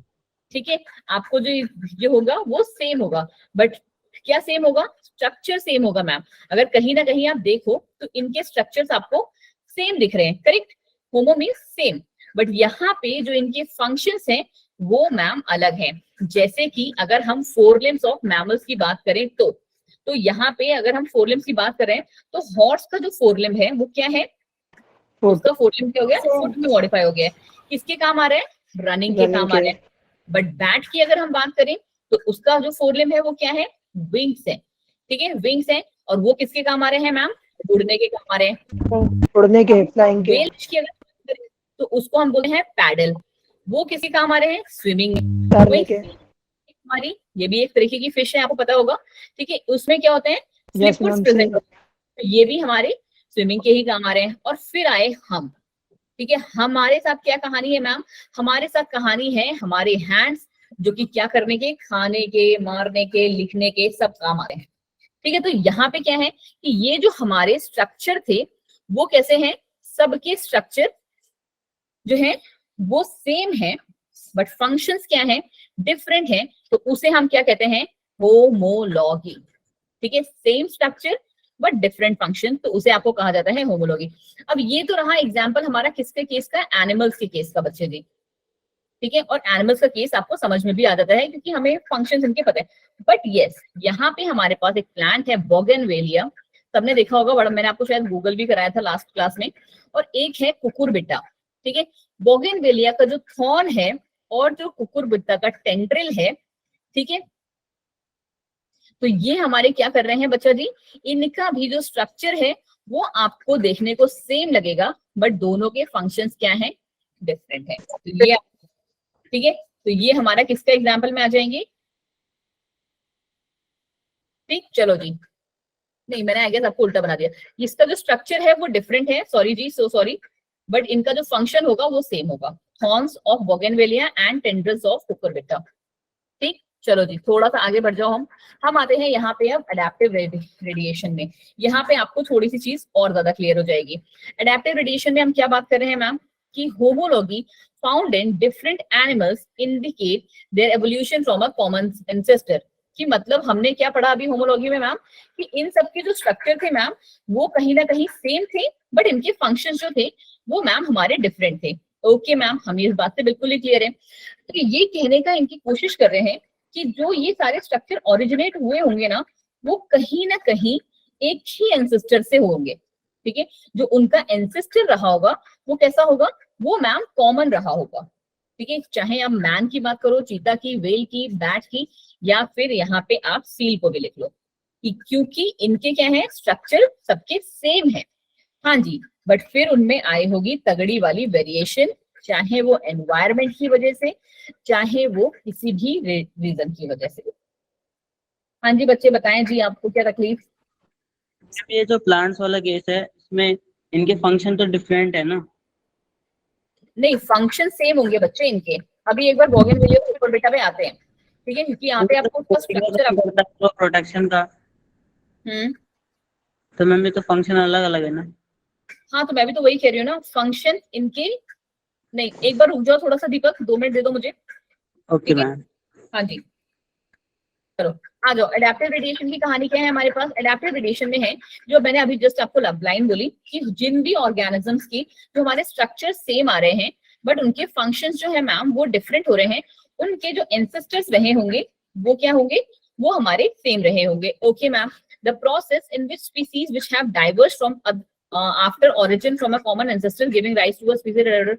Speaker 2: ठीक है, आपको जो होगा वो सेम होगा, बट क्या सेम होगा? स्ट्रक्चर सेम होगा मैम। अगर कहीं ना कहीं आप देखो तो इनके स्ट्रक्चर्स आपको सेम दिख रहे हैं, correct, homo means same, but यहाँ पे जो इनके फंक्शंस हैं वो मैम अलग है। जैसे कि अगर हम 4 लिम्स ऑफ मैमल्स की बात करें तो यहाँ पे अगर हम 4 लिम्स की बात करें तो हॉर्स का जो 4 लिम्ब है वो क्या है? उसका 4 लिम्ब क्या हो गया? फुट में मॉडिफाई हो गया है। किसके काम आ रहा है? रनिंग के काम आ रहा है। बट बैट की अगर हम बात करें तो उसका जो 4 लिम्ब है वो क्या है? विंग्स है, ठीक है, विंग्स है, और वो किसके काम आ रहे हैं मैम? उड़ने के काम आ रहे हैं,
Speaker 3: उड़ने के, फ्लाइंग के।
Speaker 2: व्हेल की अगर बात करें तो उसको हम बोलते हैं पैडल, वो किसके काम आ रहे हैं? स्विमिंग
Speaker 3: के।
Speaker 2: हमारी ये भी एक तरीके की फिश है, आपको पता होगा, ठीक है, उसमें क्या होते हैं? स्लिपर्स प्रेजेंट होते हैं, तो ये भी हमारे स्विमिंग के ही काम आ रहे हैं। और फिर आए हम, ठीक है, हमारे साथ क्या कहानी है मैम? हमारे साथ कहानी है हमारे हैंड्स, जो कि क्या करने के? खाने के, मारने के, लिखने के, सब काम आ रहे हैं। ठीक है, तो यहाँ पे क्या है कि ये जो हमारे स्ट्रक्चर थे वो कैसे हैं? सबके स्ट्रक्चर जो है वो सेम है बट फंक्शंस क्या है? डिफरेंट है, तो उसे हम क्या कहते हैं? होमोलॉगी। ठीक है, same structure but different function, तो उसे आपको कहा जाता है होमोलॉगी। अब ये तो रहा एग्जांपल हमारा किसके केस का? एनिमल्स के केस का बच्चे जी, ठीक है, और एनिमल्स का केस आपको समझ में भी आ जाता है क्योंकि हमें फंक्शंस इनके पता है। बट यस, यहाँ पे हमारे पास एक प्लांट है बोगनवेलिया, सबने देखा होगा, बड़ा मैंने आपको शायद गूगल भी कराया था लास्ट क्लास में, और एक है कुकुरबिट्टा। ठीक है, बोगनवेलिया का जो थॉर्न है और जो कुकुरबिट्टा का टेंड्रिल है, ठीक है, तो ये हमारे क्या कर रहे हैं बच्चा जी? इनका भी जो स्ट्रक्चर है वो आपको देखने को सेम लगेगा बट दोनों के फंक्शंस क्या हैं? डिफरेंट है। तो ये, ठीक है, तो ये हमारा किसका एग्जाम्पल में आ जाएंगे? ठीक, चलो जी, नहीं मैंने आई गेस आपको उल्टा बना दिया। इसका जो स्ट्रक्चर है वो डिफरेंट है, सॉरी जी, सो सॉरी, बट इनका जो फंक्शन होगा वो सेम होगा, thorns of bougainvillea and tendrils of cucurbita. ठीक, चलो जी थोड़ा सा आगे बढ़ जाओ। हम आते हैं यहाँ पे अब अडेप्टिव रेडिएशन में। यहाँ पे आपको थोड़ी सी चीज और ज्यादा क्लियर हो जाएगी। अडेप्टिव रेडिएशन में हम क्या बात कर रहे हैं मैम कि homology found in different animals indicate their evolution from a common ancestor. कि मतलब हमने क्या पढ़ा अभी होमोलॉजी में मैम कि इन सब के जो स्ट्रक्चर थे मैम वो कहीं ना कहीं सेम थे, बट इनके फंक्शन जो थे वो मैम हमारे डिफरेंट थे। ओके मैम, हम इस बात से बिल्कुल ही क्लियर है। तो ये कहने का इनकी कोशिश कर रहे हैं कि जो ये सारे स्ट्रक्चर ओरिजिनेट हुए होंगे ना वो कहीं ना कहीं एक ही एंसेस्टर से होंगे। ठीक है, जो उनका एंसेस्टर रहा होगा वो कैसा होगा, वो मैम कॉमन रहा होगा। ठीक है, चाहे आप मैन की बात करो, चीता की, वेल की, बैट की, या फिर यहाँ पे आप सील को भी लिख लो, क्योंकि इनके क्या है स्ट्रक्चर सबके सेम है। हाँ जी, बट फिर उनमें आई होगी तगड़ी वाली वेरिएशन, चाहे वो एनवायरमेंट की वजह से, चाहे वो किसी भी रीजन की वजह से। हाँ जी बच्चे बताएं जी, आपको क्या तकलीफ?
Speaker 11: ये जो प्लांट्स वाला केस है इसमें इनके फंक्शन तो डिफरेंट है ना?
Speaker 2: नहीं, फंक्शन सेम होंगे बच्चे इनके। अभी एक बार बोगेनविलिया के ऊपर बेटा पे आते हैं, ठीक है, क्योंकि यहाँ पे आपको उसका स्ट्रक्चर
Speaker 11: प्रोटेक्शन का। तो मैम ये तो फंक्शन अलग अलग है ना?
Speaker 2: हाँ तो मैं भी तो वही कह रही हूँ ना, फंक्शन इनके नहीं। एक बार रुक जाओ थोड़ा सा दीपक, 2 मिनट दे दो मुझे।
Speaker 11: Okay ma'am.
Speaker 2: हाँ जी चलो आ जाओ। अडेप्टिव रेडिएशन की कहानी क्या है हमारे पास? अडेप्टिव रेडिएशन में है जो मैंने अभी जस्ट आपको लाइन बोली कि जिन भी ऑर्गेनिजम्स की जो हमारे स्ट्रक्चर सेम आ रहे हैं बट उनके फंक्शंस जो है मैम वो डिफरेंट हो रहे हैं, उनके जो एंसेस्टर्स रहे होंगे वो क्या होंगे, वो हमारे सेम रहे होंगे। Okay ma'am, the process in which species which have diverge from after origin from a common ancestor giving rise to a species,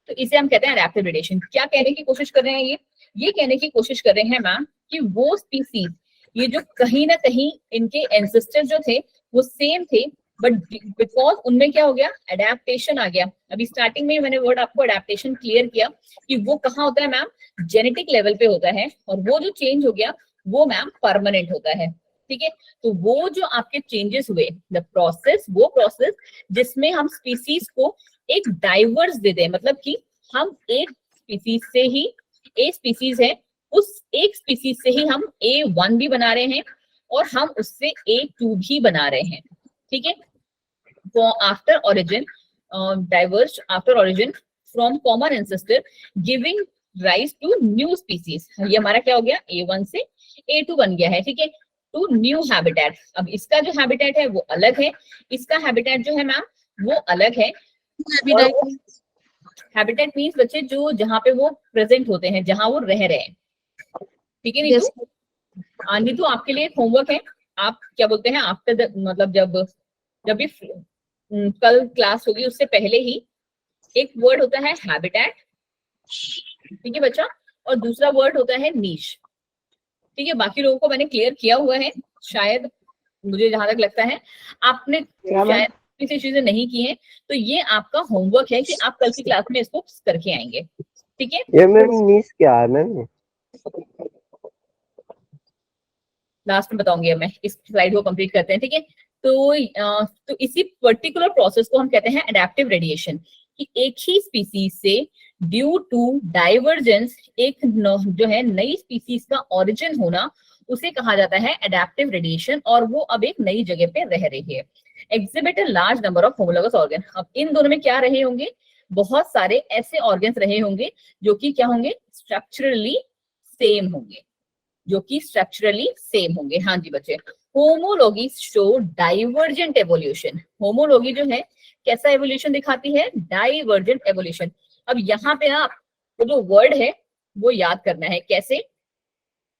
Speaker 2: तो इसे हम कहते हैं अडेप्टिव रेडिएशन। क्या कहने की कोशिश कर रहे हैं ये कहने की कोशिश कर रहे हैं मैम कि वो स्पीसीज ये जो कहीं ना कहीं इनके एंसेस्टर जो थे वो सेम थे, बट बिकॉज उनमें क्या हो गया, अडेप्टेशन आ गया। अभी स्टार्टिंग में मैंने वर्ड आपको अडेप्टेशन क्लियर किया कि वो कहाँ होता है मैम, जेनेटिक लेवल पे होता है, और वो जो चेंज हो गया वो मैम परमानेंट होता है। ठीक है, तो वो जो आपके चेंजेस हुए, द प्रोसेस, वो प्रोसेस जिसमें हम स्पीसीज को एक डाइवर्स दे दें, मतलब कि हम एक स्पीसीज से ही, ए स्पीसीज है उस एक स्पीसीज से ही हम A1 भी बना रहे हैं और हम उससे A2 भी बना रहे हैं। ठीक है, तो after origin diverse after origin from common ancestor giving rise to new species. ये हमारा क्या हो गया, A1 से A2 बन गया है। ठीक है, टू न्यू हैबिटेट। अब इसका जो हैबिटेट है वो अलग है, इसका हैबिटेट जो है मैम वो अलग है। हैबिटेट मीन्स बच्चे जो जहाँ पे वो प्रेजेंट होते हैं, जहाँ वो रह रहे हैं। ठीक है नीतू? नीतू आपके लिए एक होमवर्क है, आप क्या बोलते हैं आफ्टर मतलब जब भी कल क्लास होगी उससे पहले ही एक वर्ड होता है हैबिटेट, ठीक है बच्चा, और दूसरा वर्ड होता है नीश। ठीक है, बाकी लोगों को मैंने क्लियर किया हुआ है, शायद मुझे जहां तक लगता है आपने शायद किसी चीजें नहीं की हैं, तो ये आपका होमवर्क है कि आप कल की क्लास में इसको करके आएंगे। ठीक है,
Speaker 5: ये मैम नीश क्या है मैम?
Speaker 2: लास्ट में बताऊंगी अब मैं, इस स्लाइड को कंप्लीट करते हैं। ठीक है, तो इसी पर्टिकुलर प्रोसेस को हम कहते हैं अडेप्टिव रेडिएशन, कि एक ही स्पीसीज से ड्यू टू डाइवर्जेंस एक जो है नई स्पीसीज का ओरिजिन होना, उसे कहा जाता है अडेप्टिव रेडिएशन, और वो अब एक नई जगह पे रह रही है। Exhibit a large number of homologous organ. अब इन दोनों में क्या रहे होंगे, बहुत सारे ऐसे ऑर्गन्स रहे होंगे जो कि क्या होंगे, स्ट्रक्चरली सेम होंगे, जो कि स्ट्रक्चरली सेम होंगे। हाँ जी बच्चे, homology show divergent evolution. Homology जो है कैसा एवोल्यूशन दिखाती है, डाइवर्जेंट एवोल्यूशन। अब यहाँ पे ना आपको जो वर्ड है वो याद करना है। कैसे,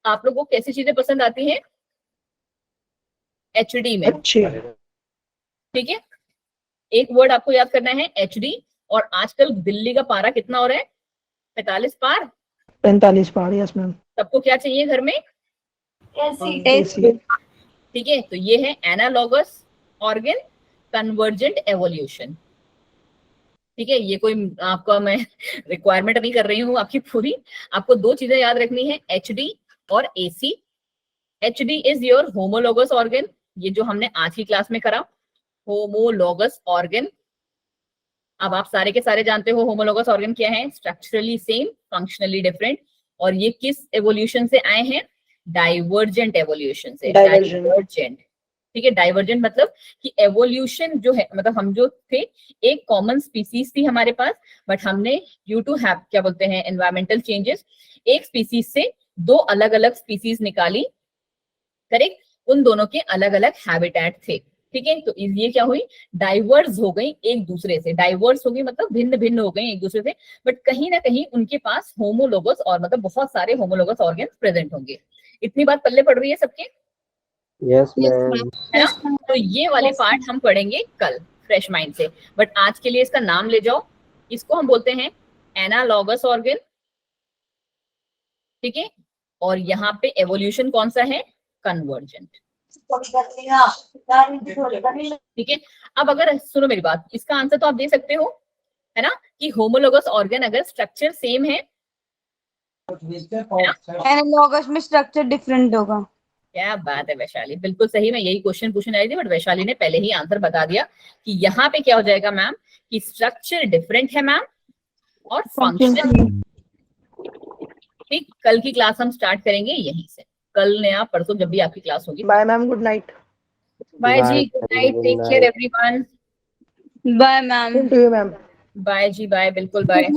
Speaker 2: आप लोगों को कैसी चीजें पसंद आती हैं HD में? ठीक है, एक वर्ड आपको याद करना है HD, और आजकल दिल्ली का पारा कितना हो रहा है, 45 पार,
Speaker 3: 45 पार। Yes ma'am.
Speaker 2: सबको क्या चाहिए घर में,
Speaker 3: AC।
Speaker 2: ठीक है, तो ये है एनालॉगस ऑर्गन कन्वर्जेंट एवोल्यूशन। ठीक है, ये कोई आपका मैं रिक्वायरमेंट नहीं कर रही हूँ आपकी पूरी, आपको 2 चीजें याद रखनी है, HD और AC। HD is your homologous organ, ये जो हमने आज की क्लास में करा, होमोलोगस ऑर्गन। अब आप सारे के सारे जानते हो होमोलोगस ऑर्गन क्या है, स्ट्रक्चरली सेम, फंक्शनली डिफरेंट, और ये किस एवोल्यूशन से आए हैं, डाइवर्जेंट एवोल्यूशन से। डाइवर्जेंट, ठीक है, डाइवर्जेंट मतलब कि एवोल्यूशन जो है, मतलब हम जो थे एक कॉमन स्पीसीज थी हमारे पास, बट हमने ड्यू टू हैव क्या बोलते हैं एनवायरमेंटल चेंजेस एक स्पीसीज से दो अलग अलग स्पीसीज निकाली, करेक्ट, उन दोनों के अलग अलग हैबिटेट थे, ठीक है। तो ये क्या हुई, डाइवर्स हो गई एक दूसरे से, डाइवर्स हो गई मतलब भिन्न भिन्न हो गई एक दूसरे से, बट कहीं ना कहीं उनके पास होमोलोगस और मतलब बहुत सारे होमोलोगस ऑर्गन्स प्रेजेंट होंगे। इतनी बात पल्ले पड़ रही है सबके,
Speaker 5: यस मैम।
Speaker 2: है ना। तो ये वाले पार्ट हम पढ़ेंगे कल फ्रेश माइंड से, बट आज के लिए इसका नाम ले जाओ, इसको हम बोलते हैं एनालॉगस ऑर्गन, ठीक है। और यहाँ पे एवोल्यूशन कौन सा है, कन्वर्जेंट, ठीक है। अब अगर सुनो मेरी बात, इसका आंसर तो आप दे सकते हो, है ना, कि होमोलोगस ऑर्गन अगर स्ट्रक्चर सेम है,
Speaker 4: एनालॉगस में स्ट्रक्चर डिफरेंट होगा।
Speaker 2: क्या बात है वैशाली, बिल्कुल सही। मैं यही क्वेश्चन पूछने आई थी, बट वैशाली ने पहले ही आंसर बता दिया कि यहाँ पे क्या हो जाएगा मैम, कि स्ट्रक्चर डिफरेंट है मैम और फंक्शन। ठीक, कल की क्लास हम स्टार्ट करेंगे यहीं से, कल ने आप परसों जब भी आपकी क्लास होगी।
Speaker 3: Bye ma'am, good night.
Speaker 2: Bye जी, good night, take care everyone.
Speaker 4: Bye ma'am.
Speaker 3: To you ma'am.
Speaker 2: Bye जी, बाय, बिल्कुल बाय।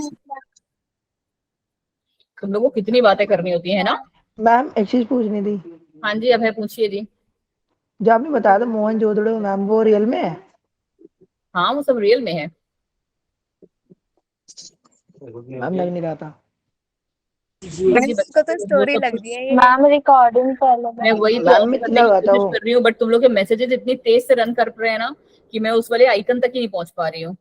Speaker 2: तुम लोगों को कितनी बातें करनी होती है ना।
Speaker 3: मैम एक चीज पूछनी थी।
Speaker 2: हाँ जी, अब है, पूछिए जी।
Speaker 3: जो आपने बताया था मोहनजोदड़ो मैम, वो रियल में है?
Speaker 2: हाँ, वो सब रियल में है
Speaker 3: मैम, लग नहीं रहा था।
Speaker 8: इसको तो स्टोरी लग रही है ये।
Speaker 9: मैम रिकॉर्डिंग पहले
Speaker 2: मैं वही तो
Speaker 3: मैम
Speaker 2: करने की
Speaker 3: लगा था
Speaker 2: कोशिश
Speaker 3: वो।
Speaker 2: कर रही हूँ, बट तुम लोग के मैसेजेस इतनी तेज से रन कर रहे हैं ना कि मैं उस वाले आइकन तक ही नहीं पहुंच पा रही हूँ।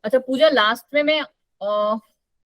Speaker 2: अच्छा पूजा, लास्ट में मैं